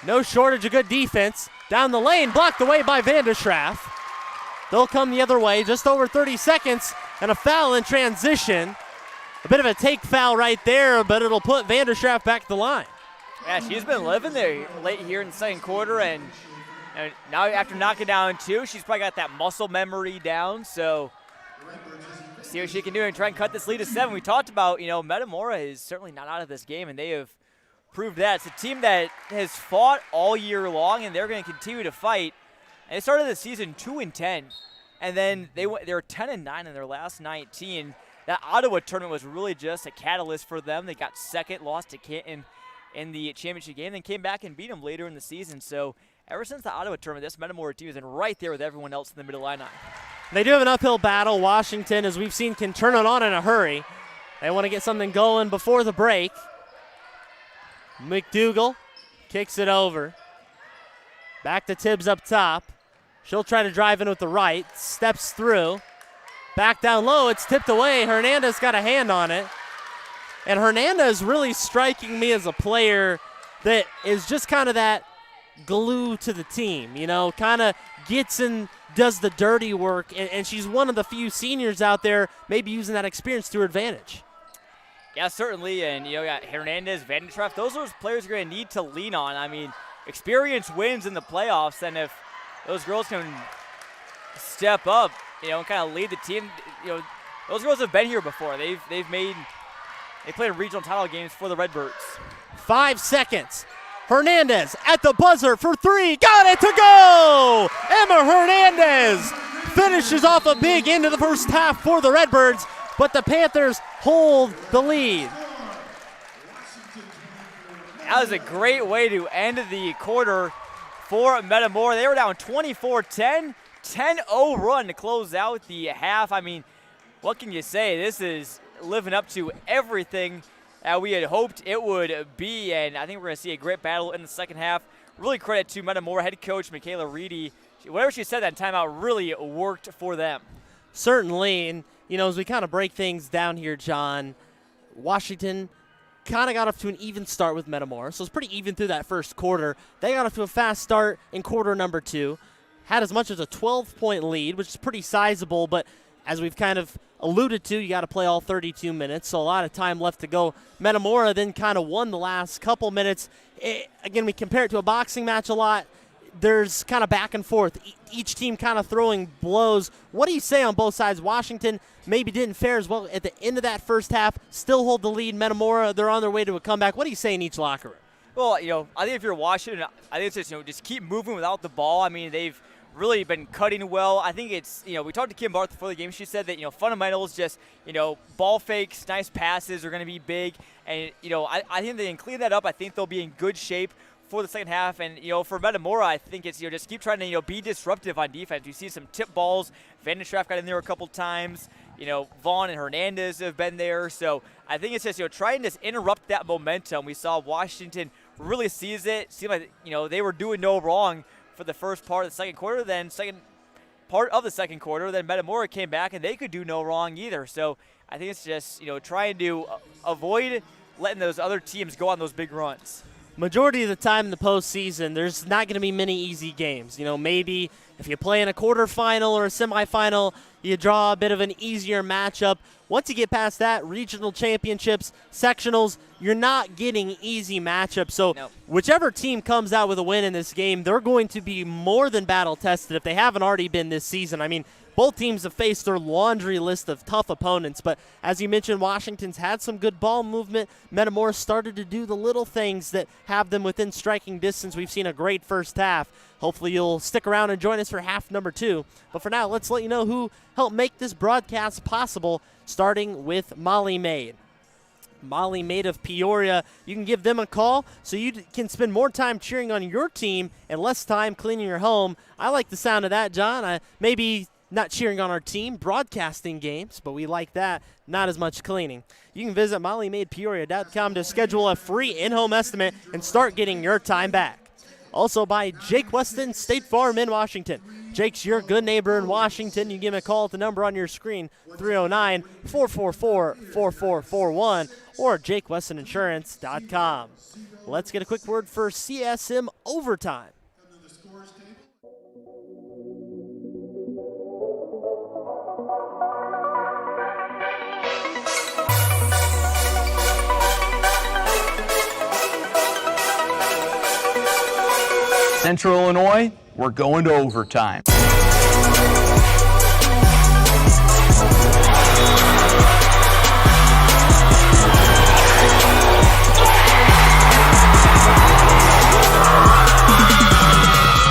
A: No shortage of good defense. Down the lane, blocked away by Vanderschraff. They'll come the other way, just over 30 seconds, and a foul in transition. A bit of a take foul right there, but it'll put Vanderschraff back to the line.
B: Yeah, she's been living there late here in the second quarter, and now after knocking down 2, she's probably got that muscle memory down, so see what she can do and try and cut this lead to 7. We talked about, Metamora is certainly not out of this game, and they have proved that. It's a team that has fought all year long, and they're going to continue to fight. And they started the season 2-10, and then they were 10-9 in their last 19. That Ottawa tournament was really just a catalyst for them. They got second, lost to Canton in the championship game, then came back and beat them later in the season. So ever since the Ottawa tournament, this Metamora team has been right there with everyone else in the middle line.
A: They do have an uphill battle. Washington, as we've seen, can turn it on in a hurry. They want to get something going before the break. McDougal kicks it over. Back to Tibbs up top. She'll try to drive in with the right. Steps through. Back down low. It's tipped away. Hernandez got a hand on it. And Hernandez really striking me as a player that is just kind of that glue to the team. Kind of gets in, does the dirty work. And she's one of the few seniors out there maybe using that experience to her advantage.
B: Yeah, certainly, and got Hernandez, Vandertraff. Those are those players you're going to need to lean on. I mean, experience wins in the playoffs, and if those girls can step up, and kind of lead the team, those girls have been here before. They played regional title games for the Redbirds.
A: 5 seconds. Hernandez at the buzzer for 3. Got it to go! Emma Hernandez finishes off a big end of the first half for the Redbirds, but the Panthers hold the lead.
B: That was a great way to end the quarter for Metamora. They were down 24-10, 10-0 run to close out the half. I mean, what can you say? This is living up to everything that we had hoped it would be, and I think we're going to see a great battle in the second half. Really credit to Metamora head coach Michaela Reedy. Whatever she said that timeout really worked for them.
A: Certainly, and as we kind of break things down here, John, Washington kind of got off to an even start with Metamora, so it's pretty even through that first quarter. They got off to a fast start in quarter number 2, had as much as a 12-point lead, which is pretty sizable, but as we've kind of alluded to, you got to play all 32 minutes, so a lot of time left to go. Metamora then kind of won the last couple minutes. Again, we compare it to a boxing match a lot. There's kind of back and forth, each team kind of throwing blows. What do you say on both sides? Washington maybe didn't fare as well at the end of that first half, still hold the lead. Metamora, they're on their way to a comeback. What do you say in each locker room?
B: Well, I think if you're Washington, I think it's just, just keep moving without the ball. I mean, they've really been cutting well. I think it's, we talked to Kim Barth before the game. She said that, fundamentals, just, ball fakes, nice passes are going to be big. And, I think they can clean that up. I think they'll be in good shape for the second half. And, for Metamora, I think it's, just keep trying to, be disruptive on defense. You see some tip balls. Vandenstraff got in there a couple times. Vaughn and Hernandez have been there. So I think it's just, try and just interrupt that momentum. We saw Washington really seize it. Seemed like, they were doing no wrong for the first part of the second quarter. Then second part of the second quarter, then Metamora came back and they could do no wrong either. So I think it's just, trying to avoid letting those other teams go on those big runs.
A: Majority of the time in the postseason, there's not going to be many easy games. Maybe if you play in a quarterfinal or a semifinal, you draw a bit of an easier matchup. Once you get past that, regional championships, sectionals, you're not getting easy matchups. So whichever team comes out with a win in this game, they're going to be more than battle-tested if they haven't already been this season. I mean, both teams have faced their laundry list of tough opponents, but as you mentioned, Washington's had some good ball movement. Metamora started to do the little things that have them within striking distance. We've seen a great first half. Hopefully you'll stick around and join us for half number 2. But for now, let's let you know who helped make this broadcast possible, starting with Molly Maid. Molly Maid of Peoria. You can give them a call so you can spend more time cheering on your team and less time cleaning your home. I like the sound of that, John. Maybe not cheering on our team, broadcasting games, but we like that. Not as much cleaning. You can visit mollymaidpeoria.com to schedule a free in-home estimate and start getting your time back. Also by Jake Weston State Farm in Washington. Jake's your good neighbor in Washington. You can give him a call at the number on your screen, 309-444-4441, or jakewestoninsurance.com. Let's get a quick word for CSM Overtime.
C: Central Illinois, we're going to overtime.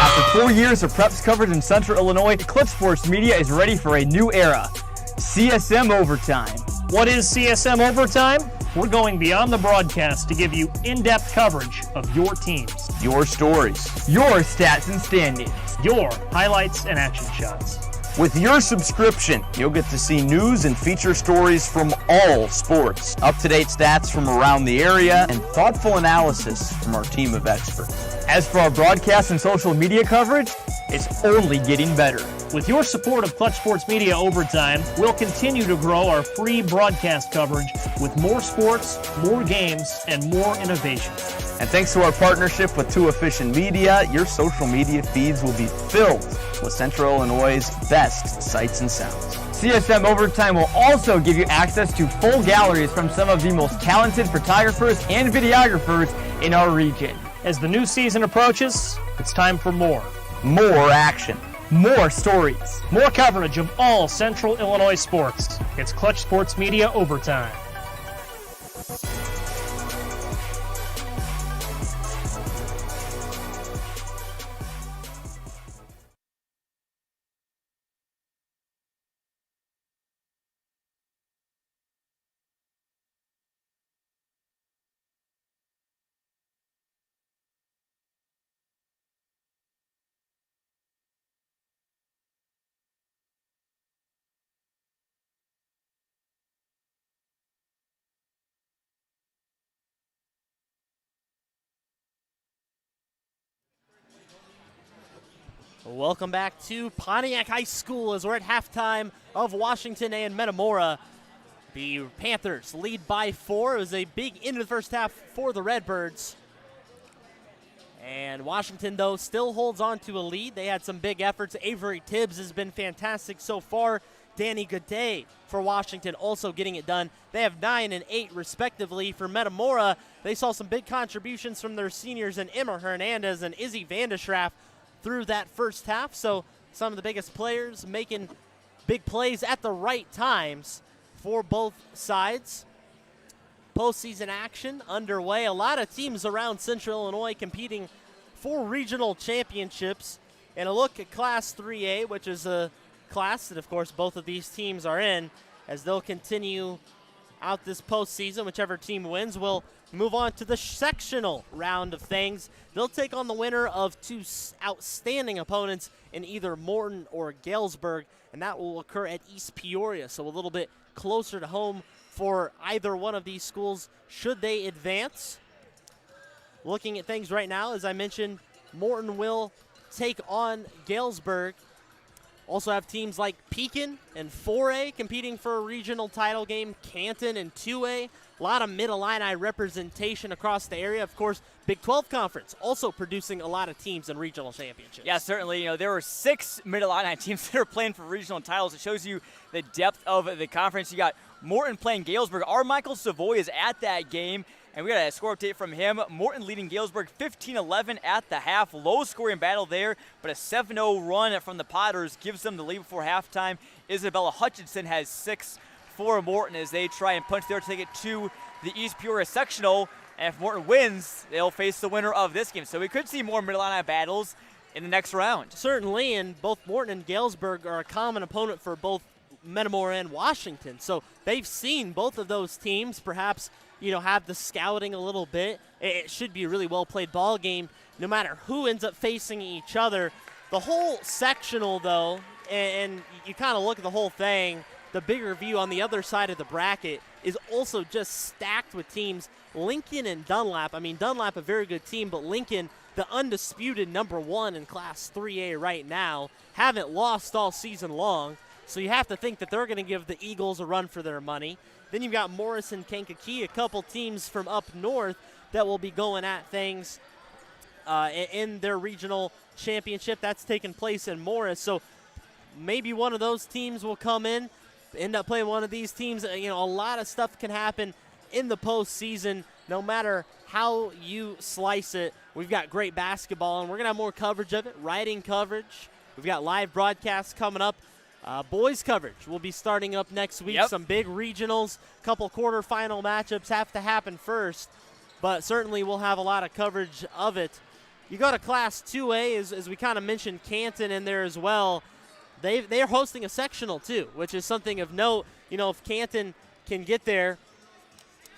C: After 4 years of preps coverage in Central Illinois, Clutch Sports Media is ready for a new era. CSM Overtime.
D: What is CSM Overtime? We're going beyond the broadcast to give you in-depth coverage of your teams,
C: Your stories, your stats and standings.
D: your highlights and action shots.
C: With your subscription, you'll get to see news and feature stories from all sports, up-to-date stats from around the area, and thoughtful analysis from our team of experts. As for our broadcast and social media coverage, it's only getting better.
D: With your support of Clutch Sports Media Overtime, we'll continue to grow our free broadcast coverage with more sports, more games, and more innovation.
C: And thanks to our partnership with Too Efficient Media, your social media feeds will be filled with Central Illinois' best sights and sounds. CSM Overtime will also give you access to full galleries from some of the most talented photographers and videographers in our region.
D: As the new season approaches, it's time for more.
C: More action, more stories.
D: More coverage of all Central Illinois sports. It's Clutch Sports Media Overtime.
A: Welcome back to Pontiac High School as we're at halftime of Washington and Metamora. The Panthers lead by 4. It was a big end of the first half for the Redbirds. And Washington, though, still holds on to a lead. They had some big efforts. Avery Tibbs has been fantastic so far. Danny Gaudet for Washington also getting it done. They have 9 and 8 respectively. For Metamora, they saw some big contributions from their seniors in Emma Hernandez and Izzy Vandeschraff through that first half. So some of the biggest players making big plays at the right times for both sides. Postseason action underway. A lot of teams around Central Illinois competing for regional championships. And a look at Class 3A, which is a class that, of course, both of these teams are in, as they'll continue out this postseason. Whichever team wins will move on to the sectional round of things. They'll take on the winner of 2 outstanding opponents in either Morton or Galesburg, and that will occur at East Peoria, so a little bit closer to home for either one of these schools should they advance. Looking at things right now, as I mentioned, Morton will take on Galesburg. Also have teams like Pekin and 4A competing for a regional title game, Canton and 2A. A lot of Mid-Illini representation across the area. Of course, Big 12 Conference also producing a lot of teams in regional championships.
B: Yeah, certainly. You know, there were 6 Mid-Illini teams that are playing for regional titles. It shows you the depth of the conference. You got Morton playing Galesburg. Our Michael Savoy is at that game. And we got a score update from him. Morton leading Galesburg 15-11 at the half. Low-scoring battle there, but a 7-0 run from the Potters gives them the lead before halftime. Isabella Hutchinson has 6 for Morton as they try and punch their ticket to the East Peoria Sectional. And if Morton wins, they'll face the winner of this game. So we could see more Mid-Illini battles in the next round.
A: Certainly, and both Morton and Galesburg are a common opponent for both Metamora and Washington. So they've seen both of those teams perhaps have the scouting a little bit. It should be a really well-played ball game no matter who ends up facing each other. The whole sectional, though, and you kind of look at the whole thing, the bigger view on the other side of the bracket is also just stacked with teams. Lincoln and Dunlap. I mean, Dunlap a very good team, but Lincoln, the undisputed number 1 in Class 3A right now, haven't lost all season long. So you have to think that they're going to give the Eagles a run for their money. Then you've got Morris and Kankakee, a couple teams from up north that will be going at things in their regional championship. That's taking place in Morris. So maybe one of those teams will come in, end up playing one of these teams. A lot of stuff can happen in the postseason no matter how you slice it. We've got great basketball, and we're going to have more coverage of it, writing coverage. We've got live broadcasts coming up. Boys coverage will be starting up next week.
B: Yep.
A: Some big regionals, couple quarterfinal matchups have to happen first, but certainly we'll have a lot of coverage of it. You go to Class 2A, as we kind of mentioned Canton in there as well. They are hosting a sectional too, which is something of note. If Canton can get there.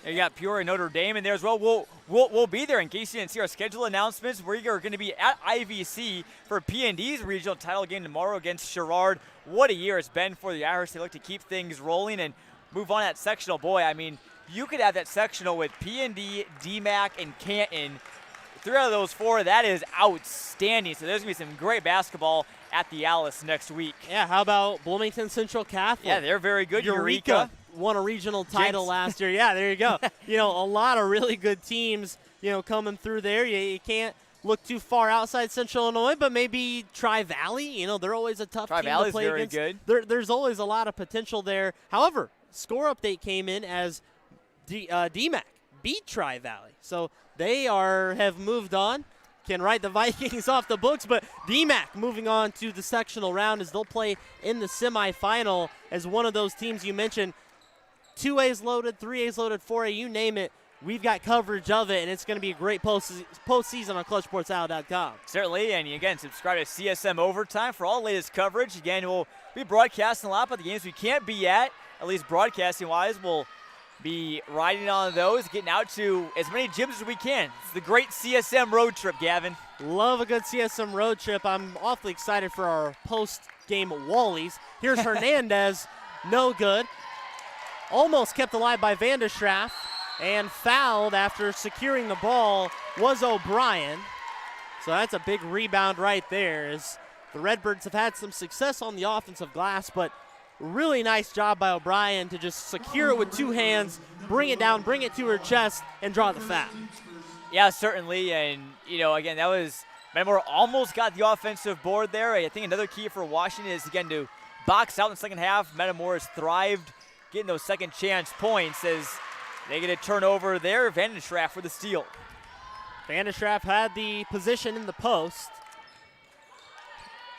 B: You got Peoria Notre Dame in there as well. We'll be there in case you didn't see our schedule announcements. We are going to be at IVC for P&D's regional title game tomorrow against Sherrard. What a year it's been for the Irish. They look to keep things rolling and move on that sectional. Boy, I mean, you could have that sectional with P&D, DMAC, and Canton. 3 out of those 4, that is outstanding. So there's going to be some great basketball at the Alice next week.
A: Yeah, how about Bloomington Central Catholic?
B: Yeah, they're very good.
A: Eureka won a regional title last year. Yeah, there you go. A lot of really good teams, coming through there. You can't look too far outside Central Illinois, but maybe Tri-Valley. They're always a tough team to play
B: very
A: against.
B: Good.
A: There's always a lot of potential there. However, score update came in as DMAC beat Tri-Valley. So they have moved on. Can write the Vikings off the books, but DMAC moving on to the sectional round as they'll play in the semifinal as one of those teams you mentioned. 2A's loaded, 3A's loaded, 4A, you name it. We've got coverage of it, and it's going to be a great postseason on ClutchSportsOut.com.
B: Certainly, and again, subscribe to CSM Overtime for all the latest coverage. Again, we'll be broadcasting a lot of the games we can't be at least broadcasting-wise. We'll be riding on those, getting out to as many gyms as we can. It's the great CSM road trip, Gavin.
A: Love a good CSM road trip. I'm awfully excited for our post-game Wallies. Here's Hernandez, no good. Almost kept alive by Vandeschraff, and fouled after securing the ball was O'Brien. So that's a big rebound right there, as the Redbirds have had some success on the offensive glass, but really nice job by O'Brien to just secure it with 2 hands, bring it down, bring it to her chest, and draw the foul.
B: Yeah, certainly, and, again, that was – Metamora almost got the offensive board there. I think another key for Washington is, again, to boxed out in the second half. Metamora has thrived getting those second chance points as they get a turnover there. Vandenschraff for the steal.
A: Vandenschraff had the position in the post.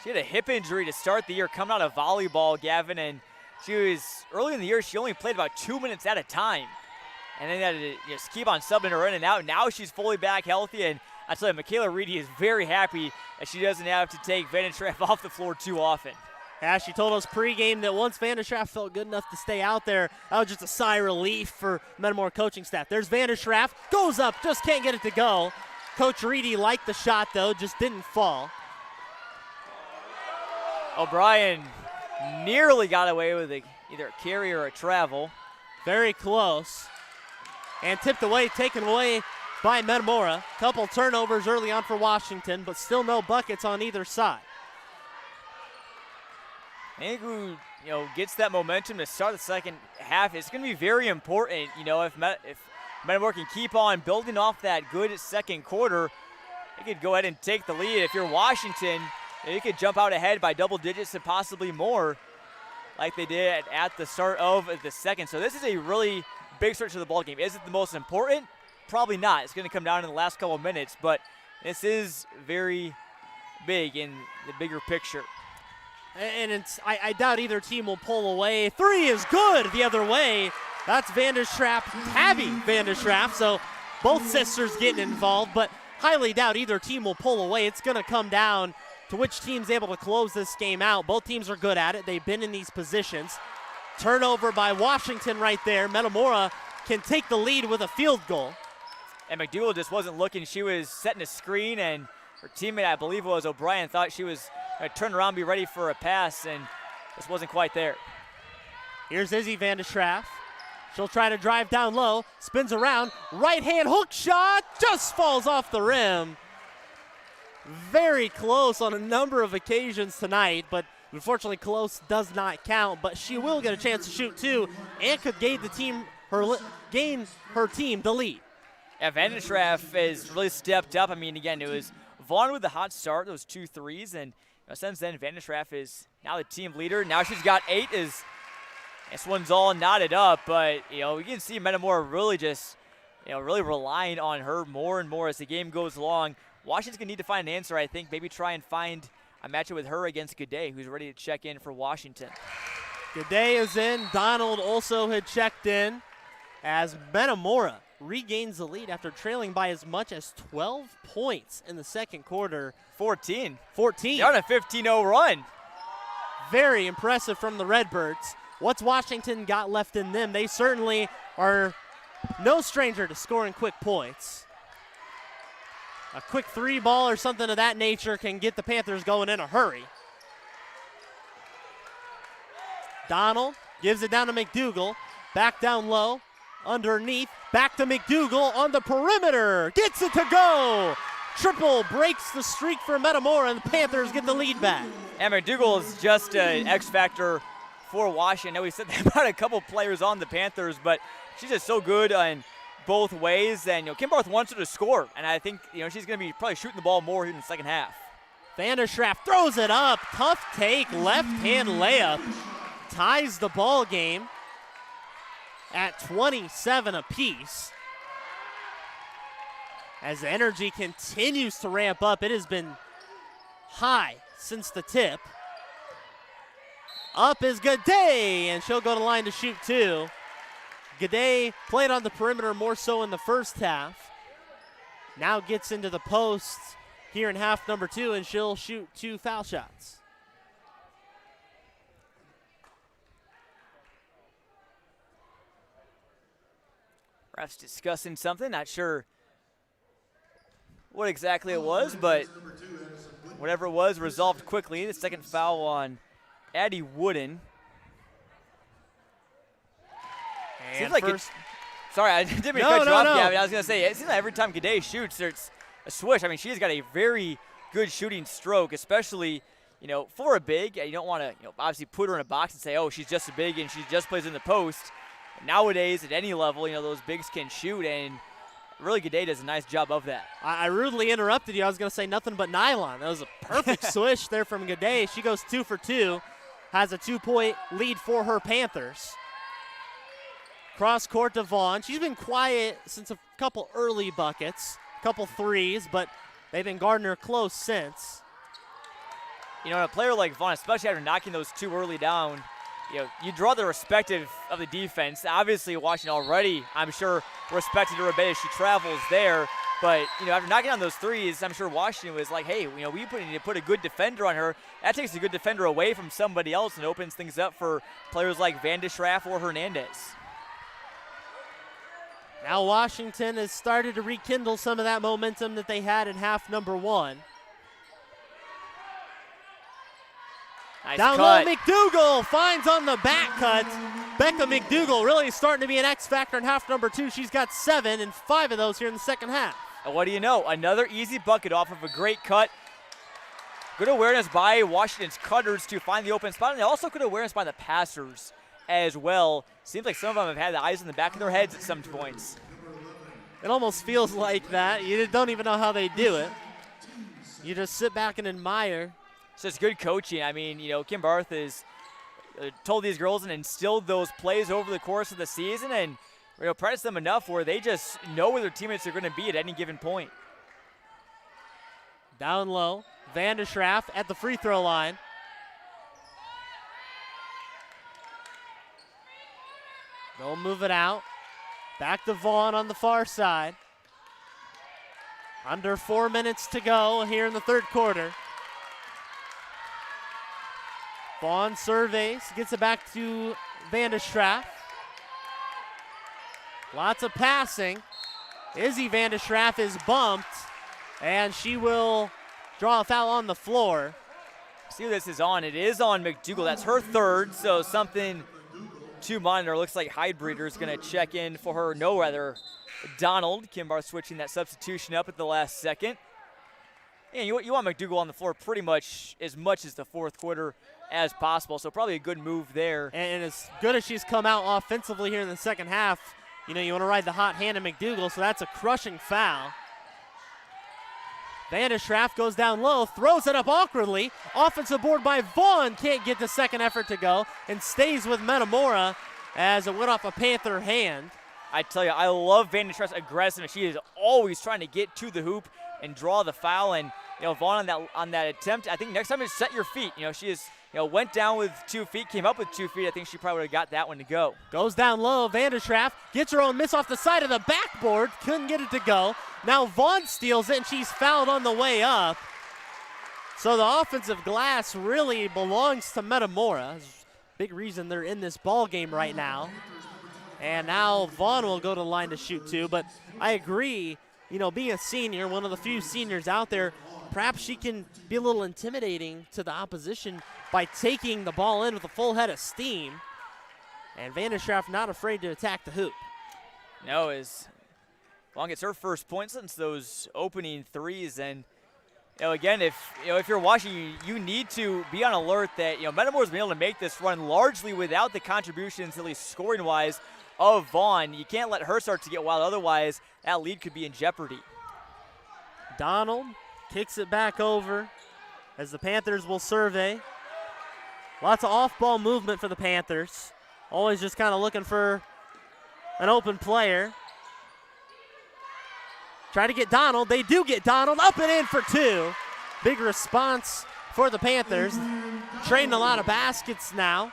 B: She had a hip injury to start the year coming out of volleyball, Gavin, and she was, early in the year, she only played about 2 minutes at a time. And then had to just keep on subbing her in and out. Now she's fully back healthy, and I tell you, Michaela Reedy is very happy that she doesn't have to take Vandenschraff off the floor too often.
A: Yeah, she told us pregame that once Vandenschraff felt good enough to stay out there, that was just a sigh of relief for Metamora coaching staff. There's Vandenschraff, goes up, just can't get it to go. Coach Reedy liked the shot, though, just didn't fall.
B: O'Brien nearly got away with either a carry or a travel.
A: Very close. And tipped away, taken away by Metamora. Couple turnovers early on for Washington, but still no buckets on either side.
B: I think who gets that momentum to start the second half, it's going to be very important. If Metamora can keep on building off that good second quarter, they could go ahead and take the lead. If you're Washington, you could jump out ahead by double digits and possibly more, like they did at the start of the second. So this is a really big stretch of the ball game. Is it the most important? Probably not. It's going to come down in the last couple of minutes, but this is very big in the bigger picture.
A: And I doubt either team will pull away. Three is good the other way. That's Vandenschraff, Tabby Vandenschraff. So both sisters getting involved, but highly doubt either team will pull away. It's going to come down to which team's able to close this game out. Both teams are good at it. They've been in these positions. Turnover by Washington right there. Metamora can take the lead with a field goal.
B: And McDougal just wasn't looking. She was setting a screen, and her teammate, I believe it was O'Brien, thought she was going to turn around and be ready for a pass, and just wasn't quite there.
A: Here's Izzy Vandenschraff. She'll try to drive down low, spins around, right-hand hook shot, just falls off the rim. Very close on a number of occasions tonight, but unfortunately close does not count, but she will get a chance to shoot too and could gain her team the lead.
B: Yeah, Vandenschraff has really stepped up. I mean, again, it was Vaughn with the hot start, those 2 threes, and since then Vandenschraff is now the team leader. Now she's got 8 as this one's all knotted up, but we can see Metamora really just really relying on her more and more as the game goes along. Washington's going to need to find an answer, I think. Maybe try and find a matchup with her against Gaudet, who's ready to check in for Washington.
A: Gaudet is in. Donald also had checked in as Metamora regains the lead after trailing by as much as 12 points in the second quarter.
B: 14.
A: They're
B: on a 15-0 run.
A: Very impressive from the Redbirds. What's Washington got left in them? They certainly are no stranger to scoring quick points. A quick 3 ball or something of that nature can get the Panthers going in a hurry. Donald gives it down to McDougal. Back down low, underneath. Back to McDougal on the perimeter. Gets it to go. Triple breaks the streak for Metamora, and the Panthers get the lead back.
B: And McDougal is just an X factor for Washington. I know we said that about a couple players on the Panthers, but she's just so good on both ways. And Kim Barth wants her to score, and I think she's going to be probably shooting the ball more here in the second half.
A: Vandenschraff throws it up. Tough take, left-hand layup. Ties the ball game at 27 apiece. As the energy continues to ramp up, it has been high since the tip. Up is Gaudet, and she'll go to line to shoot 2. Gaudet played on the perimeter more so in the first half. Now gets into the post here in half number 2, and she'll shoot 2 foul shots.
B: Refs discussing something, not sure what exactly it was, but whatever it was resolved quickly. The second foul on Addie Wooden.
A: And
B: like
A: first,
B: sorry, I didn't mean to cut you off, Gavin. I was going to say, it seems like every time Gaudet shoots, there's a swish. I mean, she's got a very good shooting stroke, especially, for a big. You don't want to, obviously put her in a box and say, oh, she's just a big and she just plays in the post. Nowadays, at any level, those bigs can shoot, and really Gaudet does a nice job of that.
A: I rudely interrupted you. I was going to say nothing but nylon. That was a perfect swish there from Gaudet. She goes 2 for 2. has a 2-point lead for her Panthers. Cross court to Vaughn. She's been quiet since a couple early buckets, a couple threes, but they've been guarding her close since.
B: You know, a player like Vaughn, especially after knocking those two early down, you draw the respect of the defense. Obviously, Washington already, I'm sure, respected her a bit as she travels there. But, after knocking down those threes, I'm sure Washington was like, hey, we need to put a good defender on her. That takes a good defender away from somebody else and opens things up for players like Van de Schraff or Hernandez.
A: Now Washington has started to rekindle some of that momentum that they had in half number 1.
B: Nice
A: Down
B: cut.
A: low, McDougal finds on the back cut. Becca McDougal really starting to be an X factor in half number 2. She's got 7 and 5 of those here in the second half.
B: And what do you know? Another easy bucket off of a great cut. Good awareness by Washington's cutters to find the open spot, and also good awareness by the passers as well. Seems like some of them have had the eyes in the back of their heads at some points.
A: It almost feels like that. You don't even know how they do it. You just sit back and admire.
B: So it's good coaching. I mean, Kim Barth has told these girls and instilled those plays over the course of the season, and practice them enough where they just know where their teammates are going to be at any given point.
A: Down low, Van de Schraff at the free throw line. They'll move it out. Back to Vaughn on the far side. Under 4 minutes to go here in the third quarter. Vaughn surveys, gets it back to Van de Schraff. Lots of passing. Izzy Van de Schraff is bumped, and she will draw a foul on the floor.
B: See who this is on. It is on McDougal. That's her third, so something to monitor. Looks like Heidbreeder is going to check in for her. No, rather, Donald. Kim Barth switching that substitution up at the last second. And you want McDougal on the floor pretty much as the fourth quarter as possible, so probably a good move there.
A: And as good as she's come out offensively here in the second half, you want to ride the hot hand of McDougal, so that's a crushing foul. Van de Schraff goes down low, throws it up awkwardly. Offensive board by Vaughn, can't get the second effort to go, and stays with Metamora as it went off a Panther hand.
B: I tell you, I love Van de Schraff's aggressiveness. She is always trying to get to the hoop and draw the foul, and Vaughn on that attempt, I think next time is set your feet. She is went down with 2 feet, came up with 2 feet. I think she probably would have got that one to go.
A: Goes down low, Van de Schraff gets her own miss off the side of the backboard, couldn't get it to go. Now Vaughn steals it, and she's fouled on the way up. So the offensive glass really belongs to Metamora. Big reason they're in this ball game right now. And now Vaughn will go to the line to shoot 2, but I agree, being a senior, one of the few seniors out there, perhaps she can be a little intimidating to the opposition by taking the ball in with a full head of steam. And Van de Schraff not afraid to attack the hoop.
B: No, as long as her first point since those opening threes. And, again, if you're watching, you need to be on alert that, Metamora's been able to make this run largely without the contributions, at least scoring-wise, of Vaughn. You can't let her start to get wild, otherwise that lead could be in jeopardy.
A: Donald kicks it back over as the Panthers will survey. Lots of off-ball movement for the Panthers. Always just kind of looking for an open player. Try to get Donald. They do get Donald. Up and in for 2. Big response for the Panthers. Trading a lot of baskets now.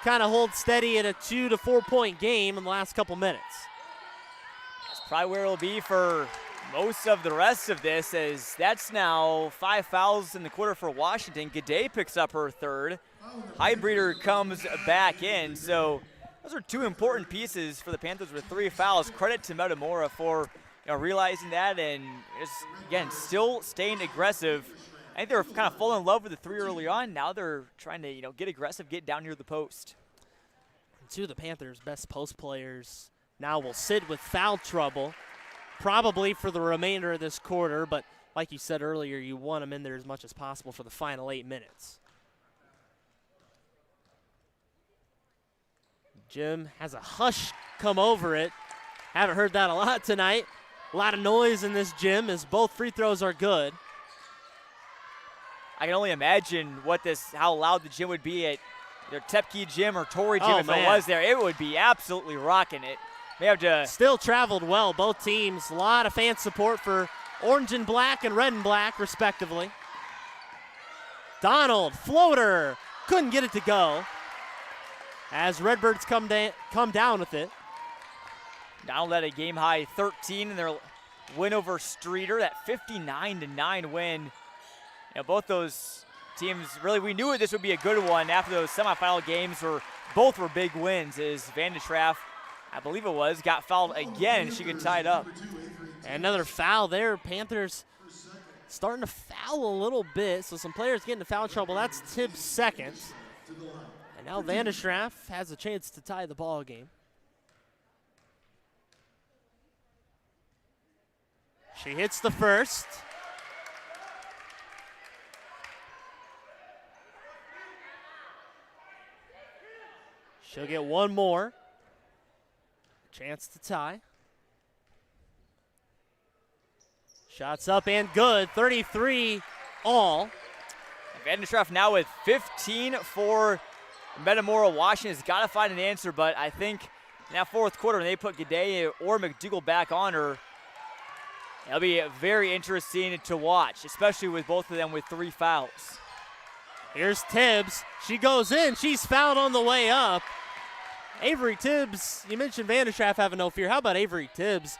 A: Kind of hold steady at a 2 to 4 point game in the last couple minutes.
B: That's probably where it'll be for most of the rest of this, as that's now 5 fouls in the quarter for Washington. Gaudet picks up her third. Heidbreeder comes back in. So those are 2 important pieces for the Panthers with 3 fouls. Credit to Metamora for realizing that and just, again, still staying aggressive. I think they were kind of falling in love with the 3 early on. Now they're trying to get aggressive, get down near the post.
A: 2 of the Panthers' best post players now will sit with foul trouble, probably for the remainder of this quarter, but like you said earlier, you want them in there as much as possible for the final 8 minutes. Jim has a hush come over it. Haven't heard that a lot tonight. A lot of noise in this gym as both free throws are good.
B: I can only imagine how loud the gym would be at their Tepke gym or Torrey gym if
A: man.
B: it was there. It would be absolutely rocking it. May have to.
A: Still traveled well, both teams. A lot of fan support for orange and black and red and black, respectively. Donald, floater, couldn't get it to go as Redbirds come down with it.
B: Donald had a game-high 13 in their win over Streeter, that 59-9 win. You know, both those teams, really, we knew this would be a good one after those semifinal games both were big wins as Van de Schraff, I believe it was, got fouled again. She could tie it up.
A: Another foul there. Panthers starting to foul a little bit, so some players get into foul trouble. That's Tibbs' second. And now Van de Schraff has a chance to tie the ball game. She hits the first. She'll get one more. Chance to tie. Shots up and good. 33 all.
B: Van de Schraff now with 15 for Metamora. Washington's got to find an answer, but I think in that fourth quarter when they put Gaudet or McDougall back on her, it'll be very interesting to watch, especially with both of them with 3 fouls.
A: Here's Tibbs. She goes in. She's fouled on the way up. Avery Tibbs, you mentioned Van de Schraff having no fear. How about Avery Tibbs?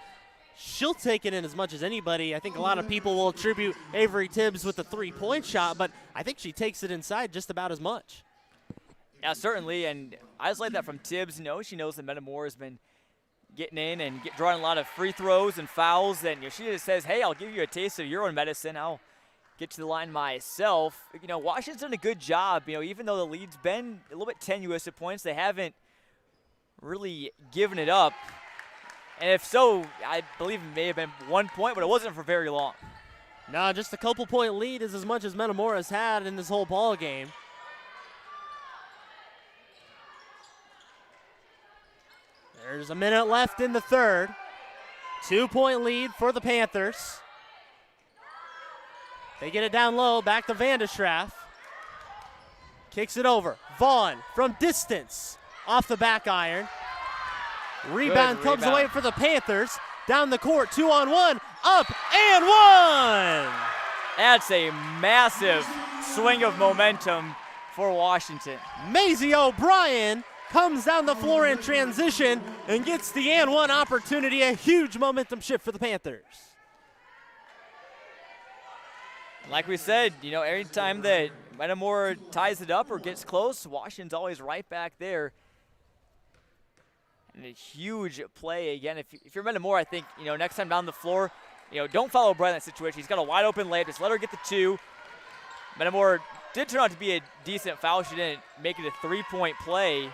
A: She'll take it in as much as anybody. I think a lot of people will attribute Avery Tibbs with the 3-point shot, but I think she takes it inside just about as much.
B: Yeah, certainly, and I just like that from Tibbs. You know, she knows that Metamora has been getting in and drawing a lot of free throws and fouls, and she just says, hey, I'll give you a taste of your own medicine. I'll get to the line myself. You know, Washington's done a good job. You know, even though the lead's been a little bit tenuous at points, they haven't really given it up. And if so, I believe it may have been 1 point, but it wasn't for very long.
A: No, just a couple-point lead is as much as Metamora's had in this whole ball game. There's a minute left in the third. 2-point lead for the Panthers. They get it down low, back to Van de Schraff. Kicks it over. Vaughn from distance, off the back iron. Rebound comes away for the Panthers. Down the court, 2-on-1, up and one!
B: That's a massive swing of momentum for Washington.
A: Maisie O'Brien comes down the floor in transition and gets the and one opportunity. A huge momentum shift for the Panthers.
B: Like we said, you know, every time that Metamora ties it up or gets close, Washington's always right back there. And a huge play again. If you're Metamora, I think, you know, next time down the floor, you know, don't follow O'Brien in that situation. He's got a wide open layup. Just let her get the 2. Metamora did turn out to be a decent foul. She didn't make it a 3-point play.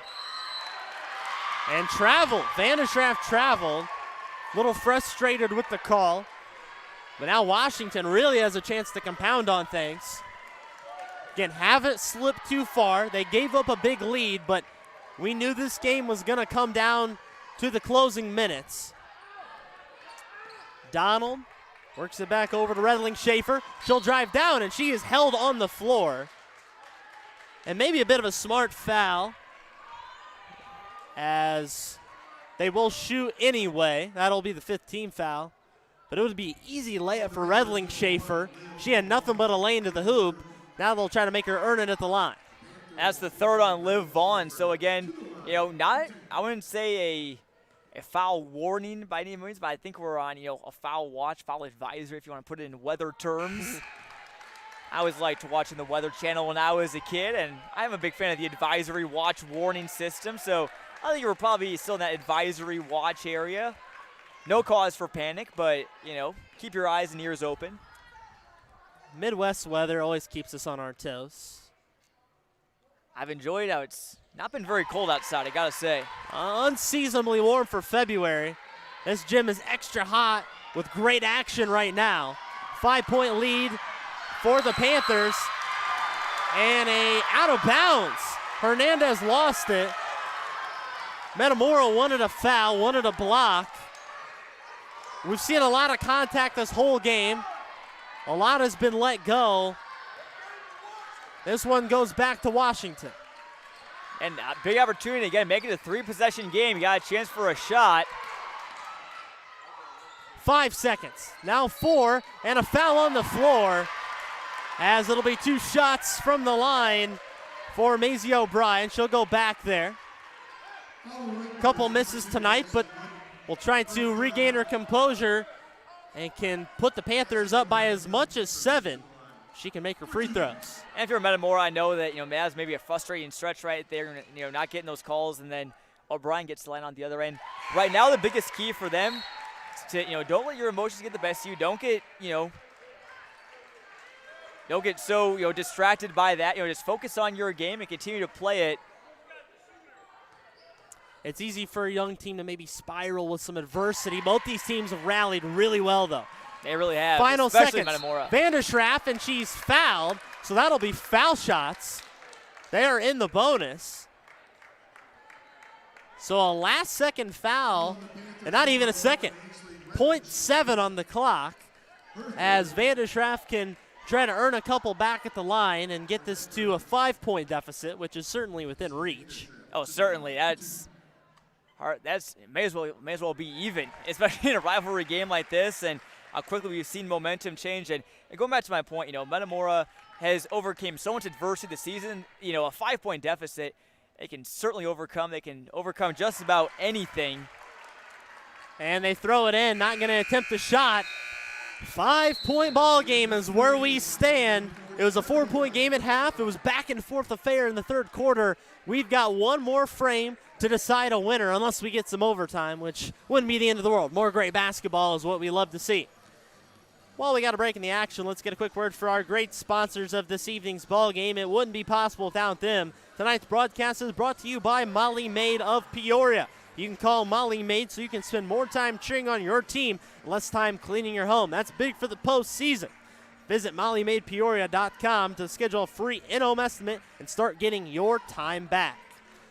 A: And traveled. Van de Schraff traveled. A little frustrated with the call. But now Washington really has a chance to compound on things. Again, haven't slipped too far. They gave up a big lead, but we knew this game was going to come down to the closing minutes. Donald works it back over to Redling Schaefer. She'll drive down, and she is held on the floor. And maybe a bit of a smart foul, as they will shoot anyway. That'll be the 5th team foul. But it would be easy layup for Redling Schaefer. She had nothing but a lane to the hoop. Now they'll try to make her earn it at the line.
B: That's the 3rd on Liv Vaughn. So again, you know, not, I wouldn't say a foul warning by any means, but I think we're on, you know, a foul watch, foul advisory if you want to put it in weather terms. I always liked watching the Weather Channel when I was a kid, and I'm a big fan of the advisory watch warning system. So I think we're probably still in that advisory watch area. No cause for panic, but, you know, keep your eyes and ears open.
A: Midwest weather always keeps us on our toes.
B: I've enjoyed how it's not been very cold outside, I gotta say.
A: Unseasonably warm for February. This gym is extra hot with great action right now. 5-point lead for the Panthers. And a out of bounds. Hernandez lost it. Metamora wanted a foul, wanted a block. We've seen a lot of contact this whole game. A lot has been let go. This one goes back to Washington.
B: And a big opportunity, again, make it a 3-possession game. You got a chance for a shot.
A: 5 seconds, now 4, and a foul on the floor as it'll be 2 shots from the line for Maisie O'Brien. She'll go back there. Couple misses tonight, but will try to regain her composure and can put the Panthers up by as much as 7. She can make her free throws.
B: And if you're Metamora, I know that, Maz maybe a frustrating stretch right there, not getting those calls, and then O'Brien gets the line on the other end. Right now, the biggest key for them is to, don't let your emotions get the best of you. Don't get, don't get so, distracted by that. Just focus on your game and continue to play it.
A: It's easy for a young team to maybe spiral with some adversity. Both these teams have rallied really well, though.
B: They really have.
A: Final
B: especially
A: seconds.
B: Metamora.
A: Vanderschraff, and she's fouled, so that'll be foul shots. They are in the bonus. So a last-second foul, and not even a second. 0.7 on the clock as Vanderschraff can try to earn a couple back at the line and get this to a 5-point deficit, which is certainly within reach.
B: Oh, certainly. That's hard. That's may as well be even, especially in a rivalry game like this, and how quickly we've seen momentum change. And going back to my point, Metamora has overcame so much adversity this season. A 5-point deficit, they can certainly overcome. They can overcome just about anything.
A: And they throw it in, not going to attempt the shot. 5-point ball game is where we stand. It was a 4-point game at half. It was back and forth affair in the third quarter. We've got one more frame to decide a winner unless we get some overtime, which wouldn't be the end of the world. More great basketball is what we love to see. While we got a break in the action, let's get a quick word for our great sponsors of this evening's ball game. It wouldn't be possible without them. Tonight's broadcast is brought to you by Molly Maid of Peoria. You can call Molly Maid so you can spend more time cheering on your team and less time cleaning your home. That's big for the postseason. Visit mollymaidpeoria.com to schedule a free in-home estimate and start getting your time back.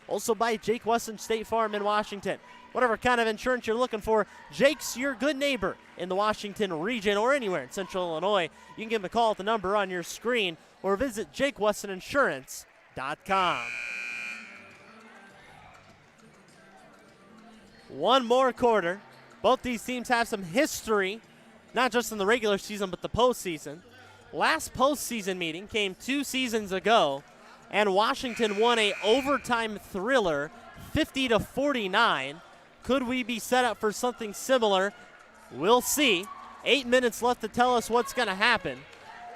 A: Also by Jake Wesson State Farm in Washington. Whatever kind of insurance you're looking for, Jake's your good neighbor in the Washington region or anywhere in Central Illinois. You can give him a call at the number on your screen or visit jakewessoninsurance.com. One more quarter. Both these teams have some history, not just in the regular season, but the postseason. Last postseason meeting came 2 seasons ago, and Washington won a overtime thriller, 50-49. Could we be set up for something similar? We'll see. 8 minutes left to tell us what's going to happen.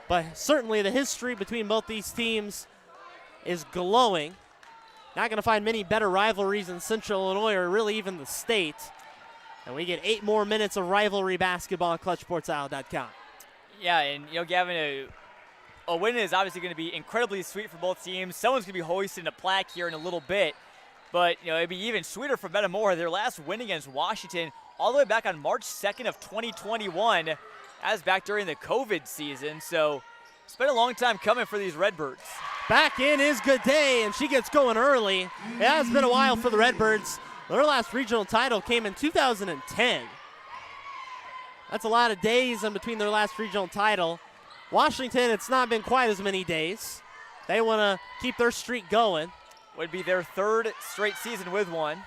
A: But certainly the history between both these teams is glowing. Not going to find many better rivalries in Central Illinois or really even the state. And we get 8 more minutes of rivalry basketball on ClutchSportsIsle.com.
B: Yeah, and Gavin, a win is obviously going to be incredibly sweet for both teams. Someone's going to be hoisting a plaque here in a little bit. But, it'd be even sweeter for Metamora. Their last win against Washington all the way back on March 2nd of 2021. That was back during the COVID season. So it's been a long time coming for these Redbirds.
A: Back in is Gaudet, and she gets going early. It has been a while for the Redbirds. Their last regional title came in 2010. That's a lot of days in between their last regional title. Washington, it's not been quite as many days. They want to keep their streak going.
B: Would be their 3rd straight season with one.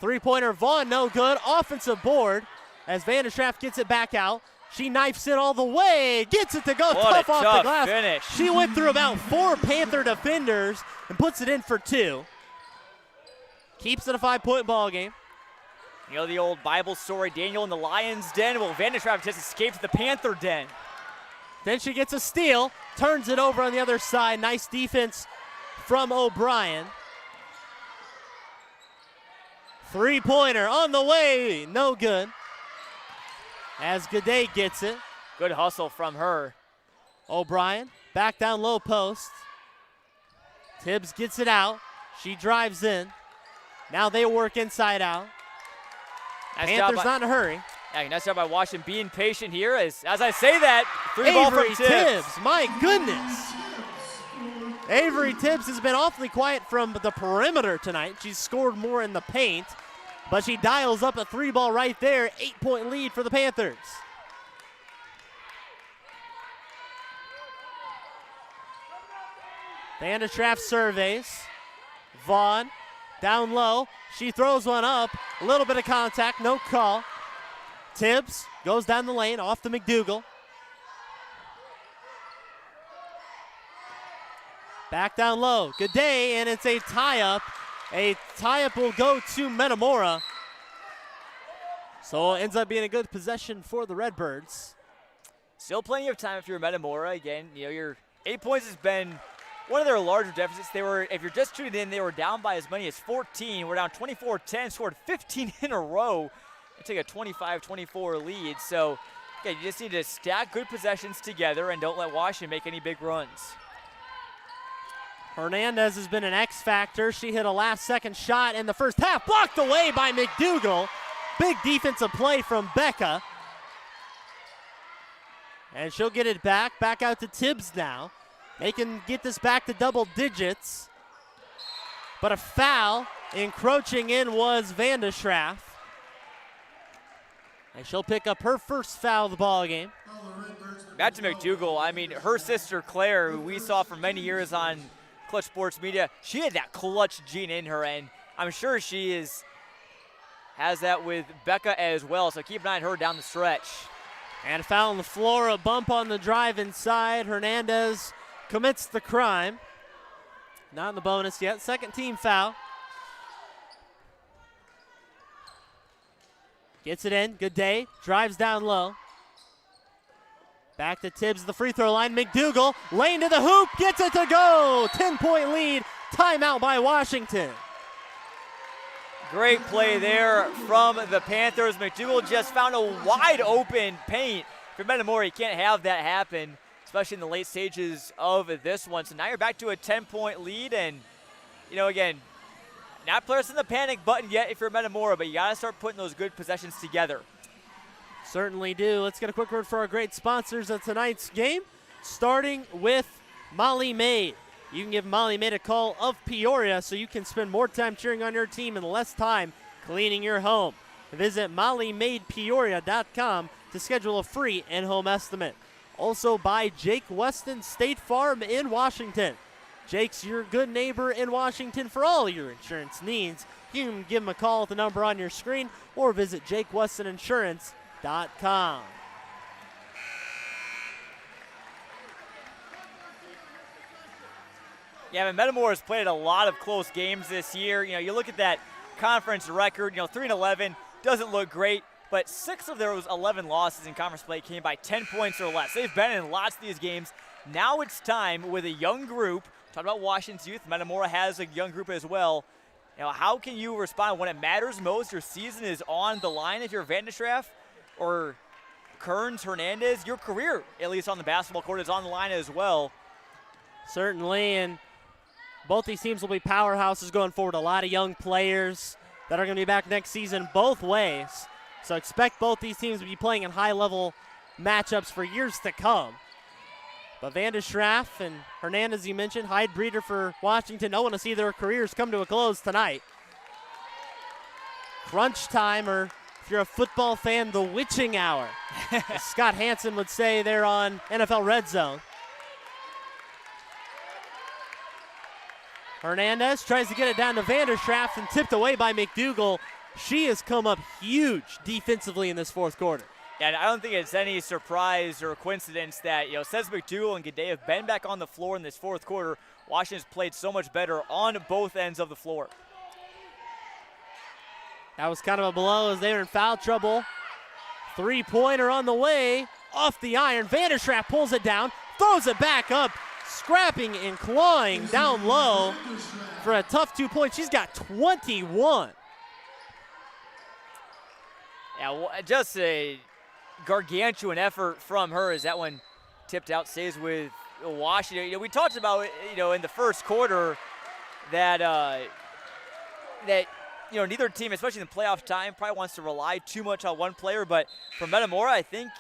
A: Three-pointer, Vaughn, no good. Offensive board as Vanderschraff gets it back out. She knifes it all the way, gets it to go tough off the glass.
B: Finish.
A: She went through about 4 Panther defenders and puts it in for 2. Keeps it a 5-point ball game.
B: The old Bible story, Daniel in the Lion's Den. Well, Vanderschraff just escaped the Panther Den.
A: Then she gets a steal, turns it over on the other side. Nice defense from O'Brien. Three-pointer on the way, no good. As Gaudet gets it.
B: Good hustle from her.
A: O'Brien back down low post. Tibbs gets it out. She drives in. Now they work inside out.
B: Nice
A: Panthers not in a hurry.
B: Yeah, nice job by Washington being patient here. As I say that, ball from
A: Tibbs. My goodness. Avery Tibbs has been awfully quiet from the perimeter tonight. She's scored more in the paint, but she dials up a 3-ball right there. 8-point lead for the Panthers. Vanderschraff surveys. Vaughn down low. She throws one up. A little bit of contact, no call. Tibbs goes down the lane off to McDougal. Back down low. Good day, and it's a tie-up. A tie-up will go to Metamora. So it ends up being a good possession for the Redbirds.
B: Still plenty of time if you're Metamora. Again, your 8 points has been one of their larger deficits. They were, if you're just tuning in, they were down by as many as 14. We're down 24-10, scored 15 in a row, and take a 25-24 lead. So, again, you just need to stack good possessions together and don't let Washington make any big runs.
A: Hernandez has been an X factor. She hit a last-second shot in the first half, blocked away by McDougal. Big defensive play from Becca. And she'll get it back out to Tibbs now. They can get this back to double digits. But a foul encroaching in was Vanda Schraff. And she'll pick up her first foul of the ball game.
B: Back to McDougal. I mean, her sister Claire, who we saw for many years on Clutch Sports Media, she had that clutch gene in her, and I'm sure she has that with Becca as well. So keep an eye on her down the stretch.
A: And a foul on the floor, a bump on the drive inside. Hernandez commits the crime. Not in the bonus yet. Second team foul. Gets it in. Good day. Drives down low. Back to Tibbs, the free throw line. McDougal, lane to the hoop, gets it to go. 10-point lead. Timeout by Washington.
B: Great play there from the Panthers. McDougal just found a wide open paint. For Metamora, you can't have that happen, especially in the late stages of this one. So now you're back to a 10-point lead, and, again, not pressing the panic button yet if you're Metamora, but you got to start putting those good possessions together.
A: Certainly do. Let's get a quick word for our great sponsors of tonight's game, starting with Molly Maid. You can give Molly Maid a call of Peoria so you can spend more time cheering on your team and less time cleaning your home. Visit mollymaidpeoria.com to schedule a free in-home estimate. Also by Jake Weston State Farm in Washington. Jake's your good neighbor in Washington for all your insurance needs. You can give him a call at the number on your screen or visit JakeWestonInsurance.com.
B: Yeah, Metamora has played a lot of close games this year. You look at that conference record, 3-11, doesn't look great, but 6 of those 11 losses in conference play came by 10 points or less. They've been in lots of these games. Now it's time with a young group. Talk about Washington's youth. Metamora has a young group as well. How can you respond when it matters most? Your season is on the line if you're Vanda Schraff or Kearns, Hernandez. Your career, at least on the basketball court, is on the line as well.
A: Certainly, and both these teams will be powerhouses going forward. A lot of young players that are going to be back next season both ways. So expect both these teams to be playing in high-level matchups for years to come. But Vanda Schraff and Hernandez, you mentioned, Hyde Breeder for Washington, don't want to see their careers come to a close tonight. Crunch time, or if you're a football fan, the witching hour, as Scott Hansen would say there on NFL Red Zone. Hernandez tries to get it down to Vanda Schraff and tipped away by McDougal. She has come up huge defensively in this fourth quarter.
B: And I don't think it's any surprise or coincidence that, since McDougal and Gaudet have been back on the floor in this fourth quarter, Washington's played so much better on both ends of the floor.
A: That was kind of a blow as they were in foul trouble. Three-pointer on the way, off the iron. Vanda Schraff pulls it down, throws it back up, scrapping and clawing down low for a tough 2 points. She's got 21.
B: Yeah, just a gargantuan effort from her as that one tipped out, stays with Washington. We talked about, in the first quarter that neither team, especially in the playoff time, probably wants to rely too much on one player. But for Metamora, I think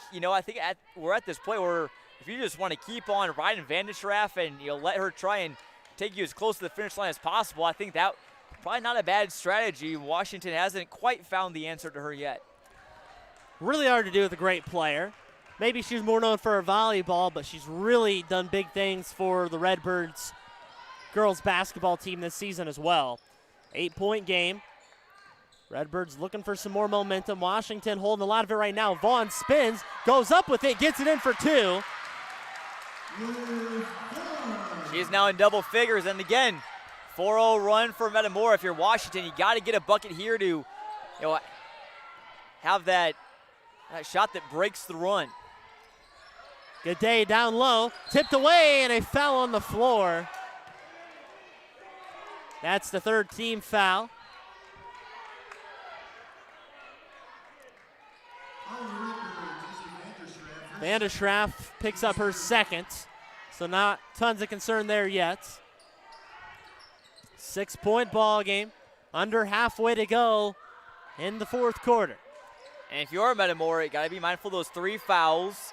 B: we're at this point where if you just want to keep on riding Vanda Schraff and let her try and take you as close to the finish line as possible, I think that probably not a bad strategy. Washington hasn't quite found the answer to her yet.
A: Really hard to do with a great player. Maybe she's more known for her volleyball, but she's really done big things for the Redbirds girls basketball team this season as well. 8-point game. Redbirds looking for some more momentum. Washington holding a lot of it right now. Vaughn spins, goes up with it, gets it in for 2.
B: She's now in double figures, and again, 4-0 run for Metamora. If you're Washington, you got to get a bucket here to have that shot that breaks the run.
A: Good day down low, tipped away, and a foul on the floor. That's the 3rd team foul. Vanderschraff picks up her 2nd, so not tons of concern there yet. 6-point ball game, under halfway to go in the 4th quarter.
B: And if you're a Metamora, you got to be mindful of those 3 fouls.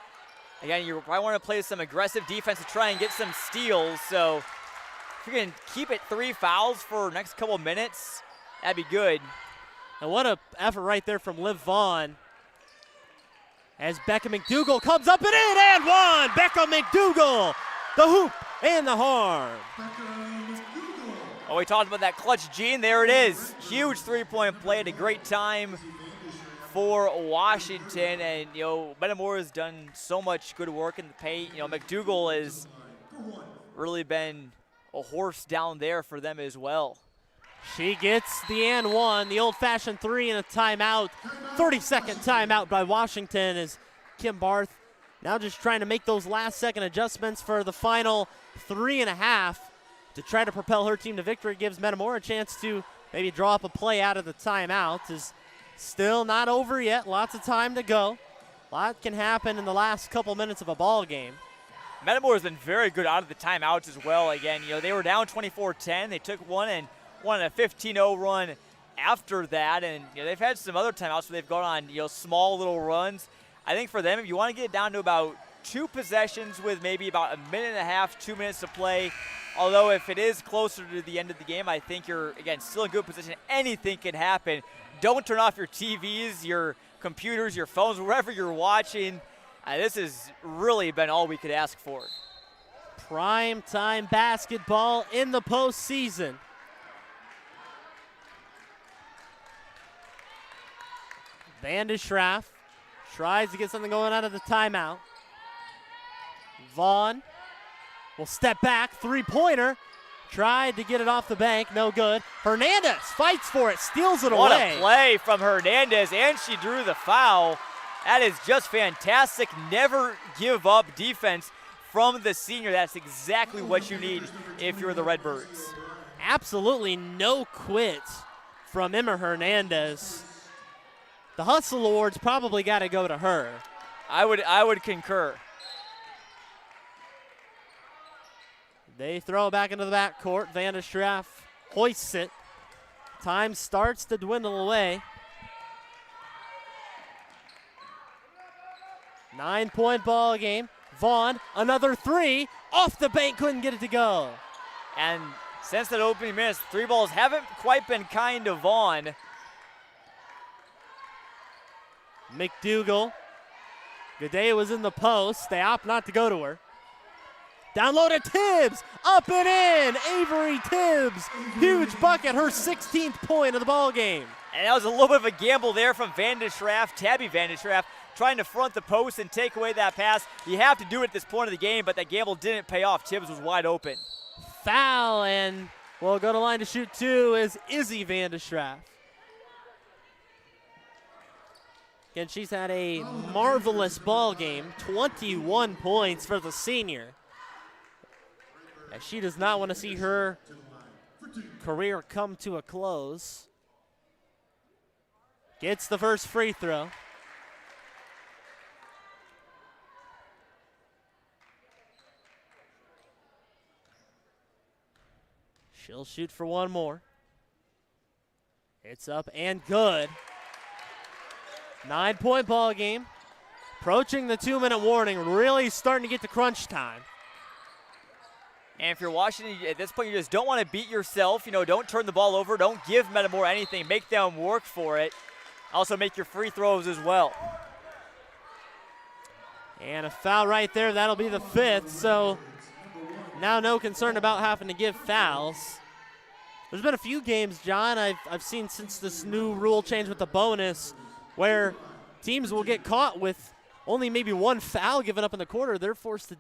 B: Again, you probably want to play some aggressive defense to try and get some steals. So if you can keep it 3 fouls for the next couple minutes, that'd be good.
A: And what an effort right there from Liv Vaughn. As Becca McDougal comes up and in, and 1. Becca McDougal, the hoop and the harm.
B: Oh, we talked about that clutch gene. There it is. Huge 3-point play at a great time for Washington. And, Metamora has done so much good work in the paint. McDougal has really been a horse down there for them as well.
A: She gets the and 1, the old-fashioned 3 and a timeout. 30-second timeout by Washington as Kim Barth now just trying to make those last-second adjustments for the final 3.5 to try to propel her team to victory. Gives Metamora a chance to maybe draw up a play out of the timeout. Is still not over yet. Lots of time to go. A lot can happen in the last couple minutes of a ball game.
B: Metamora has been very good out of the timeouts as well. Again, they were down 24-10. They took one and won a 15-0 run after that. And they've had some other timeouts where they've gone on small little runs. I think for them, if you want to get it down to about 2 possessions with maybe about 1.5 minutes, 2 minutes to play, although if it is closer to the end of the game, I think you're, again, still in good position. Anything can happen. Don't turn off your TVs, your computers, your phones, wherever you're watching. This has really been all we could ask for.
A: Prime time basketball in the postseason. Vanderschraff tries to get something going out of the timeout. Vaughn will step back, 3-pointer. Tried to get it off the bank, no good. Hernandez fights for it, steals it away.
B: What a play from Hernandez, and she drew the foul. That is just fantastic. Never give up defense from the senior. That's exactly what you need if you're the Redbirds.
A: Absolutely no quit from Emma Hernandez. The Hustle Awards probably got to go to her.
B: I would concur.
A: They throw it back into the backcourt. Vanderschraff hoists it. Time starts to dwindle away. 9-point ball game. Vaughn, another 3. Off the bank, couldn't get it to go.
B: And since that opening minutes, 3 balls haven't quite been kind to Vaughn.
A: McDougal. Goudet was in the post. They opt not to go to her. Down low to Tibbs. Up and in. Avery Tibbs. Huge bucket. Her 16th point of the ball game.
B: And that was a little bit of a gamble there from Vanderschraff, Tabby Vanderschraff, trying to front the post and take away that pass. You have to do it at this point of the game, but that gamble didn't pay off. Tibbs was wide open.
A: Foul, and will go to line to shoot 2 is Izzy Vanderschraff. Again, she's had a marvelous ball game. 21 points for the senior. As she does not want to see her career come to a close. Gets the first free throw. She'll shoot for one more. It's up and good. 9-point ball game. Approaching the 2-minute warning, really starting to get to crunch time.
B: And if you're Washington, at this point, you just don't want to beat yourself. Don't turn the ball over. Don't give Metamora anything. Make them work for it. Also make your free throws as well. And
A: a foul right there. That'll be the 5th. So now no concern about having to give fouls. There's been a few games, John, I've seen since this new rule change with the bonus where teams will get caught with only maybe one foul given up in the quarter. They're forced to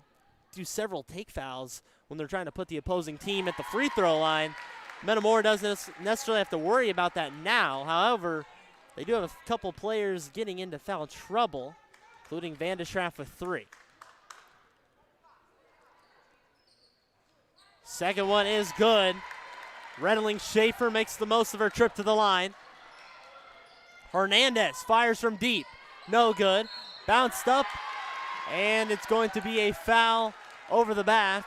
A: do several take fouls when they're trying to put the opposing team at the free throw line. Metamora doesn't necessarily have to worry about that now. However, they do have a couple players getting into foul trouble, including Van de Schraff with 3. Second one is good. Redling Schaefer makes the most of her trip to the line. Hernandez fires from deep. No good. Bounced up, and it's going to be a foul over the back.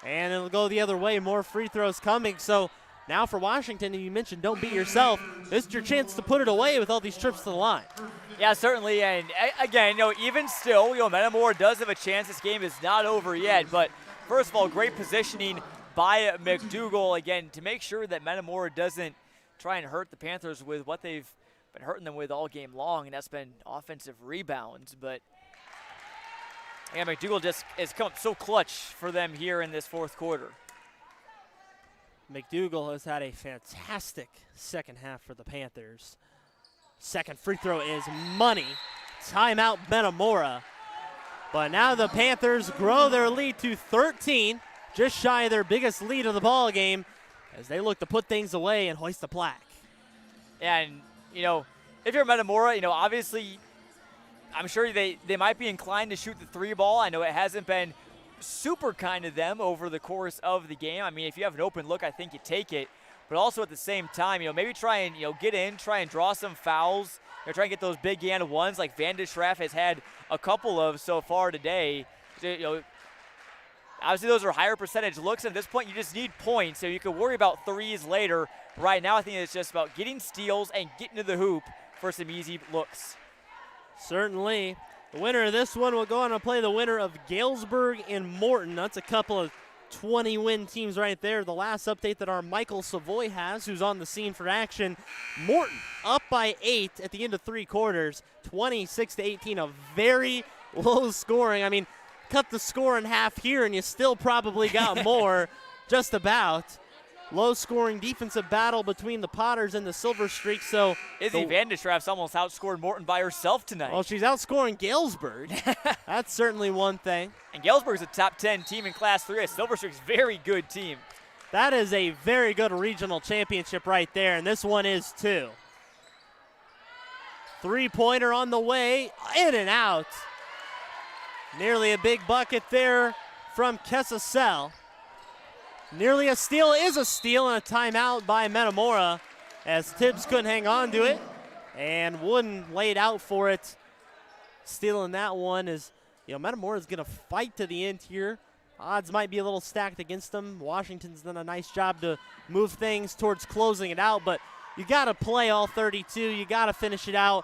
A: And it'll go the other way. More free throws coming. So now for Washington, and you mentioned don't beat yourself, this is your chance to put it away with all these trips to the line.
B: Yeah, certainly. And again, even still, Metamora does have a chance. This game is not over yet. But first of all, great positioning by McDougal, again, to make sure that Metamora doesn't try and hurt the Panthers with what they've been hurting them with all game long, and that's been offensive rebounds. But yeah, McDougal just has come up so clutch for them here in this fourth quarter.
A: McDougal has had a fantastic second half for the Panthers. Second free throw is money. Timeout Metamora. But now the Panthers grow their lead to 13, just shy of their biggest lead of the ball game, as they look to put things away and hoist the plaque.
B: And, if you're Metamora, obviously I'm sure they might be inclined to shoot the 3 ball. I know it hasn't been super kind to them over the course of the game. I mean, if you have an open look, I think you take it. But also at the same time, maybe try and, get in, try and draw some fouls. Try and get those big and ones like Van de Schraff has had a couple of so far today. Obviously those are higher percentage looks. At this point, you just need points, so you can worry about threes later. Right now, I think it's just about getting steals and getting to the hoop for some easy looks.
A: Certainly. The winner of this one will go on to play the winner of Galesburg and Morton. That's a couple of 20-win teams right there. The last update that our Michael Savoy has, who's on the scene for action. Morton up by 8 at the end of 3 quarters, 26-18, a very low scoring. I mean, cut the score in half here and you still probably got more, just about. Low scoring defensive battle between the Potters and the Silver Streak. So
B: Izzy Van de Schraff's almost outscored Morton by herself tonight.
A: Well, she's outscoring Galesburg. That's certainly one thing.
B: And Galesburg's a top 10 team in Class 3. Silver Streak's a very good team.
A: That is a very good regional championship right there, and this one is too. 3-pointer on the way, in and out. Nearly a big bucket there from Kessel. Nearly a steal is a steal, and a timeout by Metamora as Tibbs couldn't hang on to it and Wooden laid out for it. Stealing that one is, Metamora is going to fight to the end here. Odds might be a little stacked against them. Washington's done a nice job to move things towards closing it out, but you got to play all 32. You got to finish it out.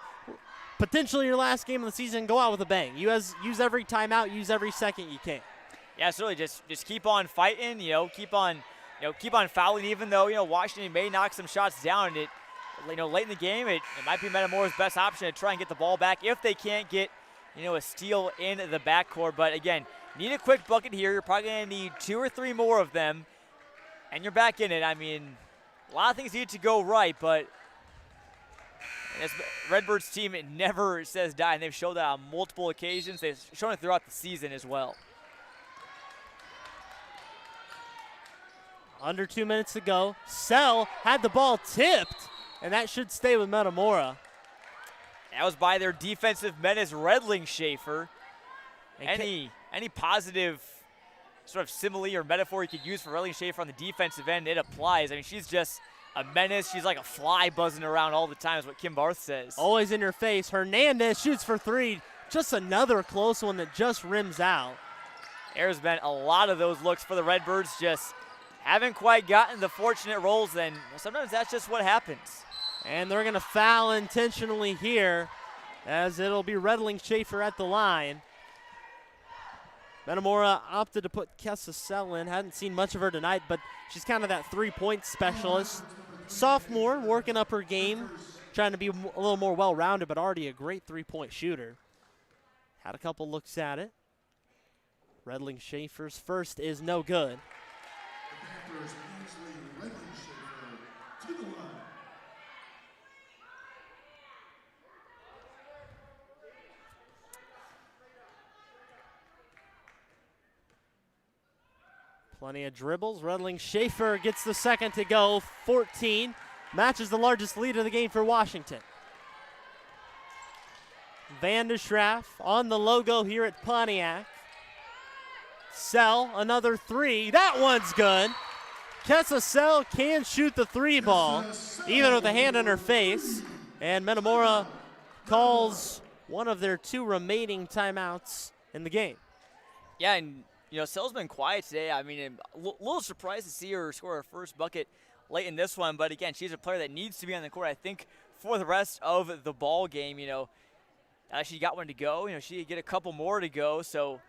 A: Potentially your last game of the season, go out with a bang. Use every timeout, use every second you can.
B: Yeah, certainly just keep on fighting, keep on fouling, even though, Washington may knock some shots down. Late in the game, it might be Metamora's best option to try and get the ball back if they can't get, a steal in the backcourt. But again, need a quick bucket here. You're probably going to need 2 or 3 more of them, and you're back in it. I mean, a lot of things need to go right, but this Redbirds team, it never says die, and they've showed that on multiple occasions. They've shown it throughout the season as well.
A: Under 2 minutes to go. Sell had the ball tipped, and that should stay with Metamora.
B: That was by their defensive menace, Redling Schaefer. Any positive sort of simile or metaphor you could use for Redling Schaefer on the defensive end, it applies. I mean, she's just a menace. She's like a fly buzzing around all the time is what Kim Barth says.
A: Always in your face. Hernandez shoots for 3. Just another close one that just rims out.
B: There's been a lot of those looks for the Redbirds, just haven't quite gotten the fortunate rolls, and sometimes that's just what happens.
A: And they're going to foul intentionally here, as it'll be Redling Schaefer at the line. Metamora opted to put Kessel in. Hadn't seen much of her tonight, but she's kind of that 3-point specialist. Sophomore, working up her game, trying to be a little more well-rounded, but already a great 3-point shooter. Had a couple looks at it. Redling Schaefer's first is no good. Plenty of dribbles. Redling Schaefer gets the second to go. 14 matches the largest lead of the game for Washington. Van de Schraff on the logo here at Pontiac. Sell, another three. That one's good. Kessa Sell can shoot the three ball, even with a hand on her face. And Metamora calls one of their 2 remaining timeouts in the game.
B: Yeah, and Sell's been quiet today. I mean, I'm a little surprised to see her score her first bucket late in this one. But again, she's a player that needs to be on the court, I think, for the rest of the ball game. She got one to go. She could get a couple more to go. So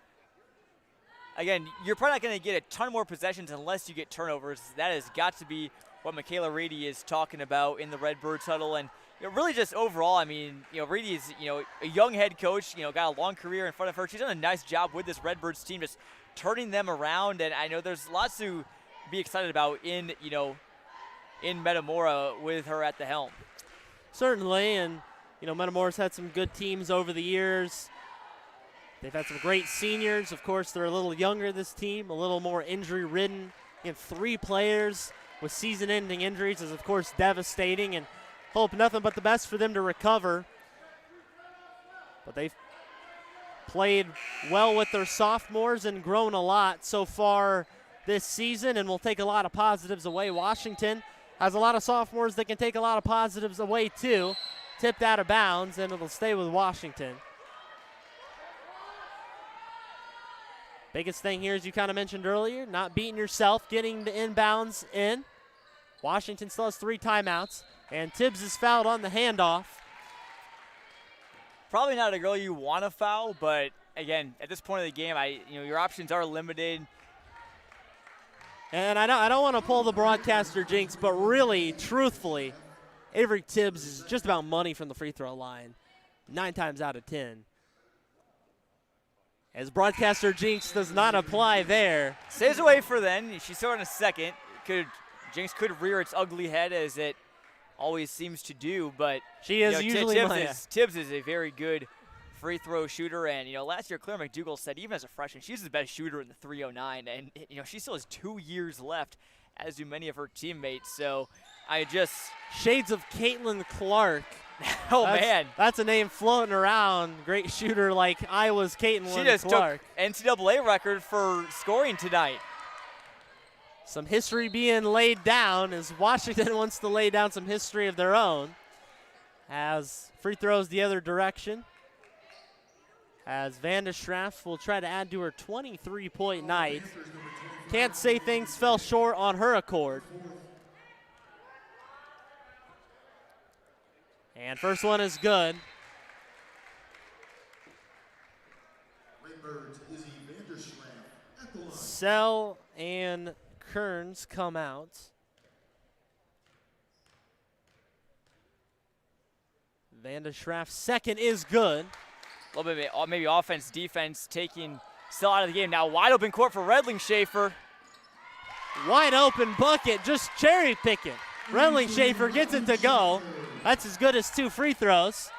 B: again, you're probably not going to get a ton more possessions unless you get turnovers. That has got to be what Michaela Reedy is talking about in the Redbirds huddle. And really just overall, I mean, Reedy is, a young head coach, got a long career in front of her. She's done a nice job with this Redbirds team, just turning them around. And I know there's lots to be excited about in Metamora with her at the helm.
A: Certainly, and, Metamora's had some good teams over the years. They've had some great seniors. Of course, they're a little younger, this team, a little more injury-ridden. 3 players with season-ending injuries is, of course, devastating, and hope nothing but the best for them to recover. But they've played well with their sophomores and grown a lot so far this season, and will take a lot of positives away. Washington has a lot of sophomores that can take a lot of positives away, too. Tipped out of bounds, and it'll stay with Washington. Biggest thing here, as you kind of mentioned earlier, not beating yourself, getting the inbounds in. Washington still has 3 timeouts, and Tibbs is fouled on the handoff.
B: Probably not a girl you want to foul, but again, at this point of the game, your options are limited.
A: And I don't want to pull the broadcaster jinx, but really, truthfully, Avery Tibbs is just about money from the free throw line, 9 times out of 10. As broadcaster jinx does not apply there.
B: Stays away for then. She's still in a second. Jinx could rear its ugly head as it always seems to do, but
A: she is usually
B: Tibbs is a very good free throw shooter, and last year Claire McDougall said even as a freshman she's the best shooter in the 309, and she still has 2 years left, as do many of her teammates. So
A: shades of Caitlin Clark.
B: Man,
A: that's a name floating around. Great shooter like Iowa's Caitlin Clark.
B: She just took NCAA record for scoring tonight.
A: Some history being laid down as Washington wants to lay down some history of their own. As free throws the other direction. As Van de Schraff will try to add to her 23-point night. Can't say things fell short on her accord. And first one is good. Sell and Kearns come out. Van de Schraff's second is good.
B: A little bit maybe offense, defense taking Sell out of the game. Now wide open court for Redling Schaefer.
A: Wide open bucket, just cherry picking. Redling Schaefer gets it to go. That's as good as 2 free throws.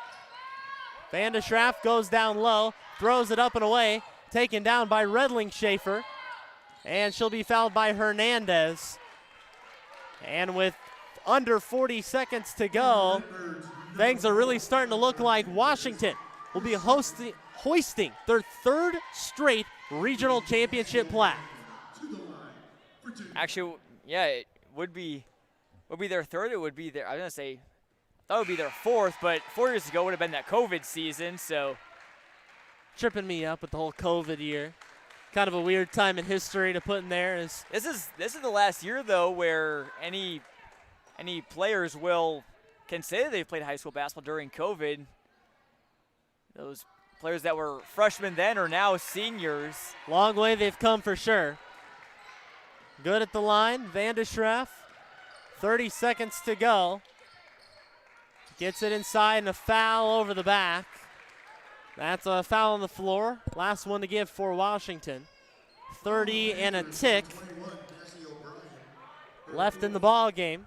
A: Van de Schraff goes down low, throws it up and away, taken down by Redling Schaefer. And she'll be fouled by Hernandez. And with under 40 seconds to go, things are really starting to look like Washington will be hoisting their 3rd straight regional championship plaque.
B: Actually, yeah, it would be their 3rd. It would be their, I was going to say, I thought it would be their 4th, but 4 years ago would have been that COVID season, so.
A: Tripping me up with the whole COVID year. Kind of a weird time in history to put in there.
B: This is the last year, though, where any players can say that they've played high school basketball during COVID. Those players that were freshmen then are now seniors.
A: Long way they've come for sure. Good at the line, Van de Schraff. 30 seconds to go. Gets it inside and a foul over the back. That's a foul on the floor. Last one to give for Washington. 30 and a tick left in the ball game.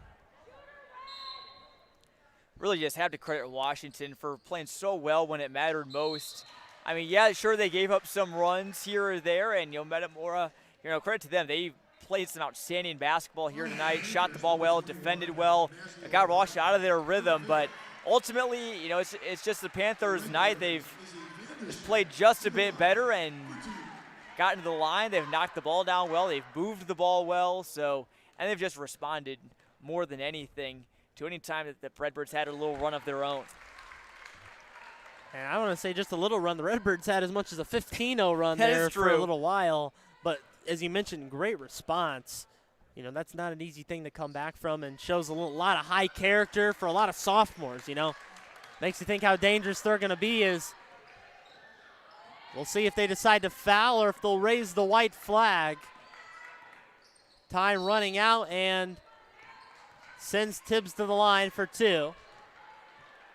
B: Really just have to credit Washington for playing so well when it mattered most. I mean, yeah, sure, they gave up some runs here or there, and, Metamora, credit to them. They played some outstanding basketball here tonight, shot the ball well, defended well, got Washington out of their rhythm. But ultimately, it's just the Panthers' night. They've just played just a bit better and gotten to the line. They've knocked the ball down well. They've moved the ball well. And they've just responded more than anything to any time that the Redbirds had a little run of their own.
A: And I want to say just a little run. The Redbirds had as much as a 15-0 run
B: That
A: there
B: is
A: for a
B: true.
A: little while. But as you mentioned, great response. That's not an easy thing to come back from, and shows a lot of high character for a lot of sophomores, Makes you think how dangerous they're going to be. We'll see if they decide to foul or if they'll raise the white flag. Time running out, and sends Tibbs to the line for 2.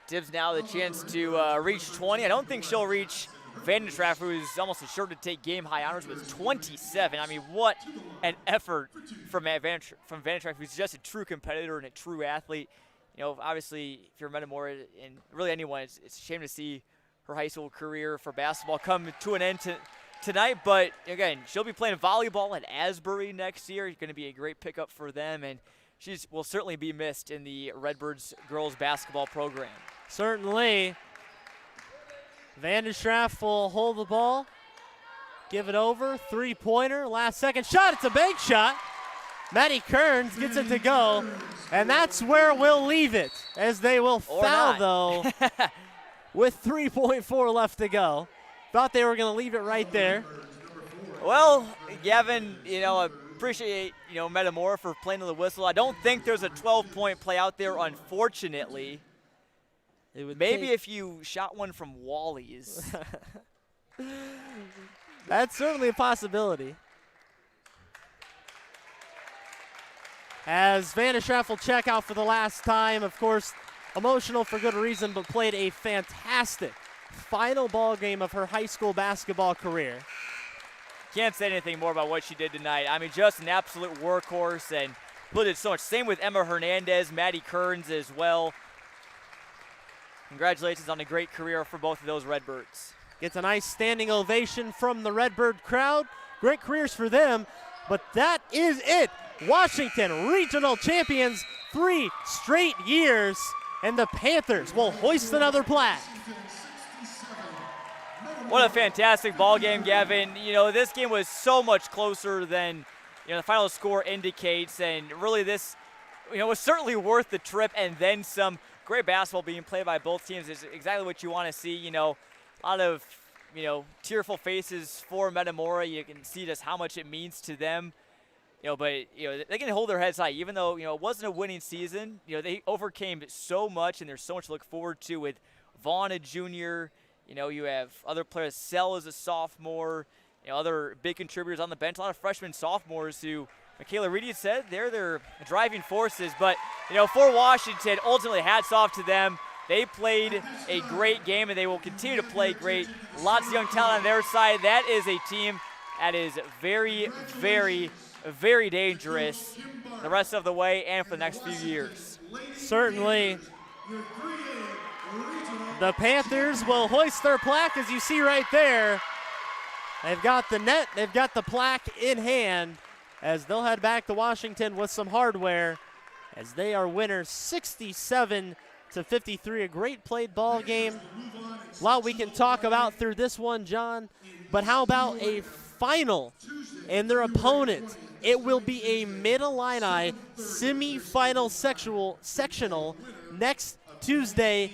B: Tibbs now the chance to reach 20. I don't think she'll reach Vandentraff, who is almost assured to take game-high honors with 27. I mean, what an effort from Vandentraff, who's just a true competitor and a true athlete. Obviously, if you're Metamora and really anyone, it's a shame to see her high school career for basketball come to an end tonight. But, again, she'll be playing volleyball at Asbury next year. It's going to be a great pickup for them, and she will certainly be missed in the Redbirds girls basketball program.
A: Certainly. Vandenstraff will hold the ball, give it over, three-pointer, last second shot, it's a bank shot. Maddie Kearns gets it to go, and that's where we'll leave it, as they will foul, though, with 3.4 left to go. Thought they were going to leave it right there.
B: Well, Gavin, appreciate, Metamora for playing to the whistle. I don't think there's a 12-point play out there, unfortunately. Maybe if you shot one from Wally's.
A: That's certainly a possibility. As Vandenstraff will check out for the last time, of course, emotional for good reason, but played a fantastic final ball game of her high school basketball career.
B: Can't say anything more about what she did tonight. I mean, just an absolute workhorse and did so much. Same with Emma Hernandez, Maddie Kearns as well. Congratulations on a great career for both of those Redbirds.
A: Gets a nice standing ovation from the Redbird crowd. Great careers for them, but that is it. Washington Regional Champions, 3 straight years, and the Panthers will hoist another plaque.
B: What a fantastic ball game, Gavin. This game was so much closer than the final score indicates, and really this was certainly worth the trip and then some. Great basketball being played by both teams is exactly what you want to see. A lot of tearful faces for Metamora. You can see just how much it means to them. But they can hold their heads high, even though it wasn't a winning season. They overcame so much, and there's so much to look forward to with Vaughn, a junior. You have other players. Sell is a sophomore. Other big contributors on the bench. A lot of freshmen, sophomores who Michaela Reedy said they're their driving forces. But for Washington, ultimately hats off to them. They played a great game, and they will continue to play great. Lots of young talent on their side. That is a team that is very, very, very dangerous the rest of the way and for the next few years.
A: Certainly. The Panthers will hoist their plaque, as you see right there. They've got the net, they've got the plaque in hand, as they'll head back to Washington with some hardware, as they are winners 67-53. A great played ball game. A lot we can talk about through this one, John, but how about a final and their opponent? It will be a Mid-Illini semi-final sectional next Tuesday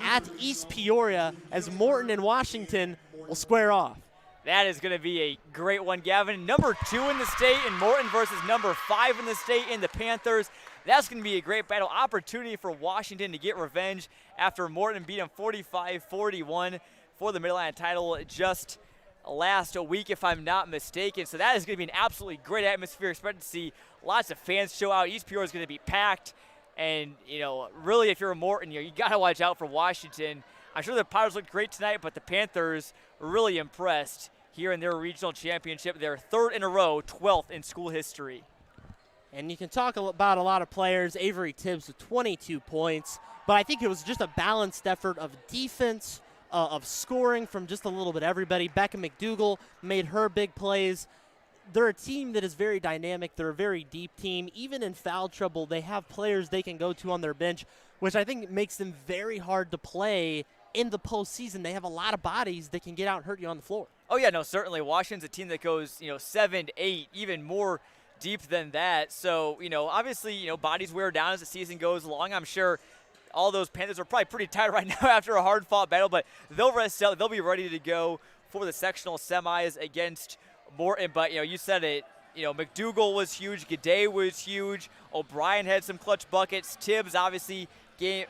A: at East Peoria, as Morton and Washington will square off.
B: That is going to be a great one, Gavin. Number 2 in the state in Morton versus number 5 in the state in the Panthers. That's going to be a great battle. Opportunity for Washington to get revenge after Morton beat them 45-41 for the Mid-Atlantic title just last week, if I'm not mistaken. So that is going to be an absolutely great atmosphere. Expect to see lots of fans show out. East Peoria is going to be packed. And, really, if you're a Morton, you got to watch out for Washington. I'm sure the Pirates looked great tonight, but the Panthers were really impressed here in their regional championship, their third in a row, 12th in school history.
A: And you can talk about a lot of players. Avery Tibbs with 22 points. But I think it was just a balanced effort of defense, of scoring from just a little bit everybody. Becca McDougal made her big plays. They're a team that is very dynamic. They're a very deep team. Even in foul trouble, they have players they can go to on their bench, which I think makes them very hard to play in the postseason. They have a lot of bodies that can get out and hurt you on the floor.
B: Oh, yeah, no, certainly. Washington's a team that goes, 7, 8, even more deep than that. So, obviously, bodies wear down as the season goes along. I'm sure all those Panthers are probably pretty tired right now after a hard-fought battle, but they'll rest out. They'll be ready to go for the sectional semis against Morton. But, you said it. McDougal was huge. G'day was huge. O'Brien had some clutch buckets. Tibbs, obviously, team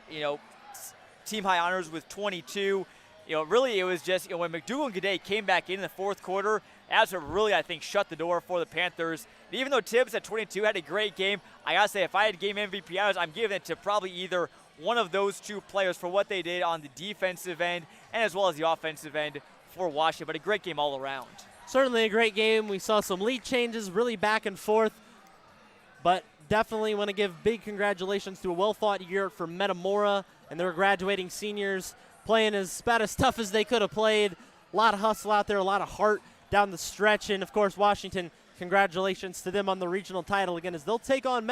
B: high honors with 22. Really it was just, when McDougal and G'day came back in the fourth quarter, that's what really, I think, shut the door for the Panthers. And even though Tibbs at 22 had a great game, I got to say, if I had game MVP honors, I'm giving it to probably either one of those two players for what they did on the defensive end and as well as the offensive end for Washington. But a great game all around.
A: Certainly a great game. We saw some lead changes, really back and forth. But definitely want to give big congratulations to a well-fought year for Metamora and their graduating seniors, playing about as tough as they could have played. A lot of hustle out there, a lot of heart down the stretch. And, of course, Washington, congratulations to them on the regional title again as they'll take on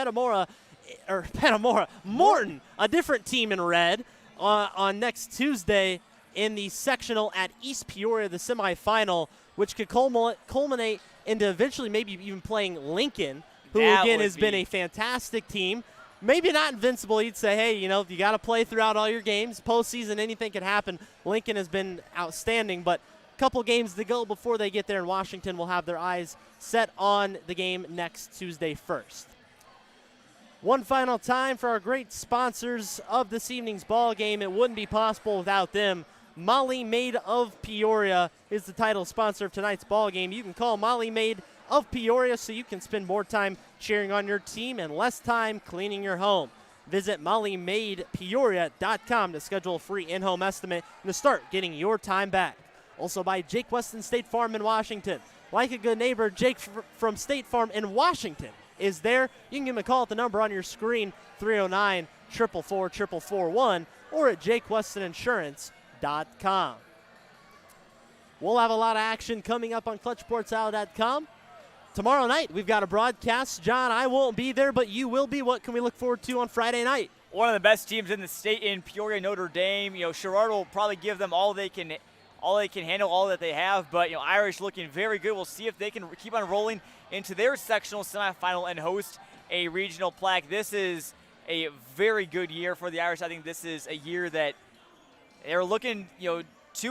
A: Morton, a different team in red, on next Tuesday in the sectional at East Peoria, the semifinal, which could culminate into eventually maybe even playing Lincoln, who again has been a fantastic team. Maybe not invincible. You'd say, hey, you got to play throughout all your games. Postseason, anything can happen. Lincoln has been outstanding, but a couple games to go before they get there, and Washington will have their eyes set on the game next Tuesday first. One final time for our great sponsors of this evening's ball game. It wouldn't be possible without them. Molly Maid of Peoria is the title sponsor of tonight's ball game. You can call Molly Maid of Peoria so you can spend more time cheering on your team and less time cleaning your home. Visit mollymaidpeoria.com to schedule a free in-home estimate and to start getting your time back. Also by Jake Weston State Farm in Washington. Like a good neighbor, Jake from State Farm in Washington is there. You can give him a call at the number on your screen, 309-444-4441, or at jakewestoninsurance.com. We'll have a lot of action coming up on ClutchSportsOut.com. Tomorrow night, we've got a broadcast. John, I won't be there, but you will be. What can we look forward to on Friday night?
B: One of the best teams in the state in Peoria, Notre Dame. Sherrard will probably give them all they can handle, all that they have. But, Irish looking very good. We'll see if they can keep on rolling into their sectional semifinal and host a regional plaque. This is a very good year for the Irish. I think this is a year that they're looking, to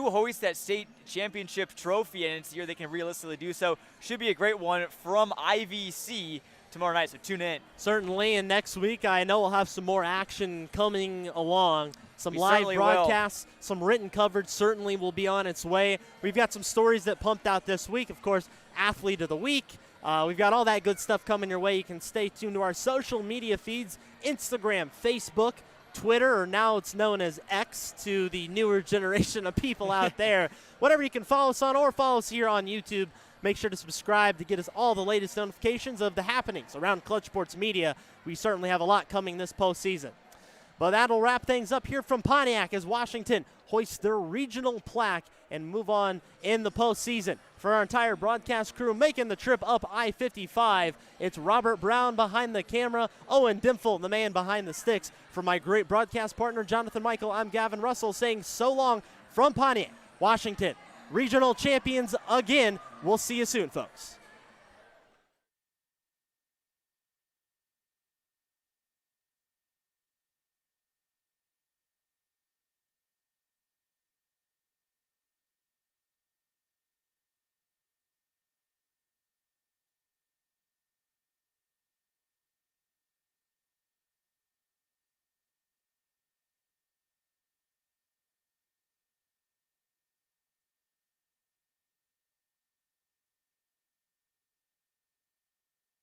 B: hoist that state championship trophy, and it's a year they can realistically do so. Should be a great one from IVC tomorrow night, so tune in.
A: Certainly, and next week I know we'll have some more action coming along. Some live broadcasts, some written coverage certainly will be on its way. We've got some stories that pumped out this week. Of course, Athlete of the Week. We've got all that good stuff coming your way. You can stay tuned to our social media feeds, Instagram, Facebook, Twitter, or now it's known as X to the newer generation of people out there. Whatever you can follow us on or follow us here on YouTube. Make sure to subscribe to get us all the latest notifications of the happenings around Clutch Sports Media. We certainly have a lot coming this postseason. But that'll wrap things up here from Pontiac as Washington hoists their regional plaque and move on in the postseason. For our entire broadcast crew making the trip up I-55, it's Robert Brown behind the camera, Owen Dimfel, the man behind the sticks. For my great broadcast partner, Jonathan Michael, I'm Gavin Russell saying so long from Pontiac, Washington. Regional champions again. We'll see you soon, folks.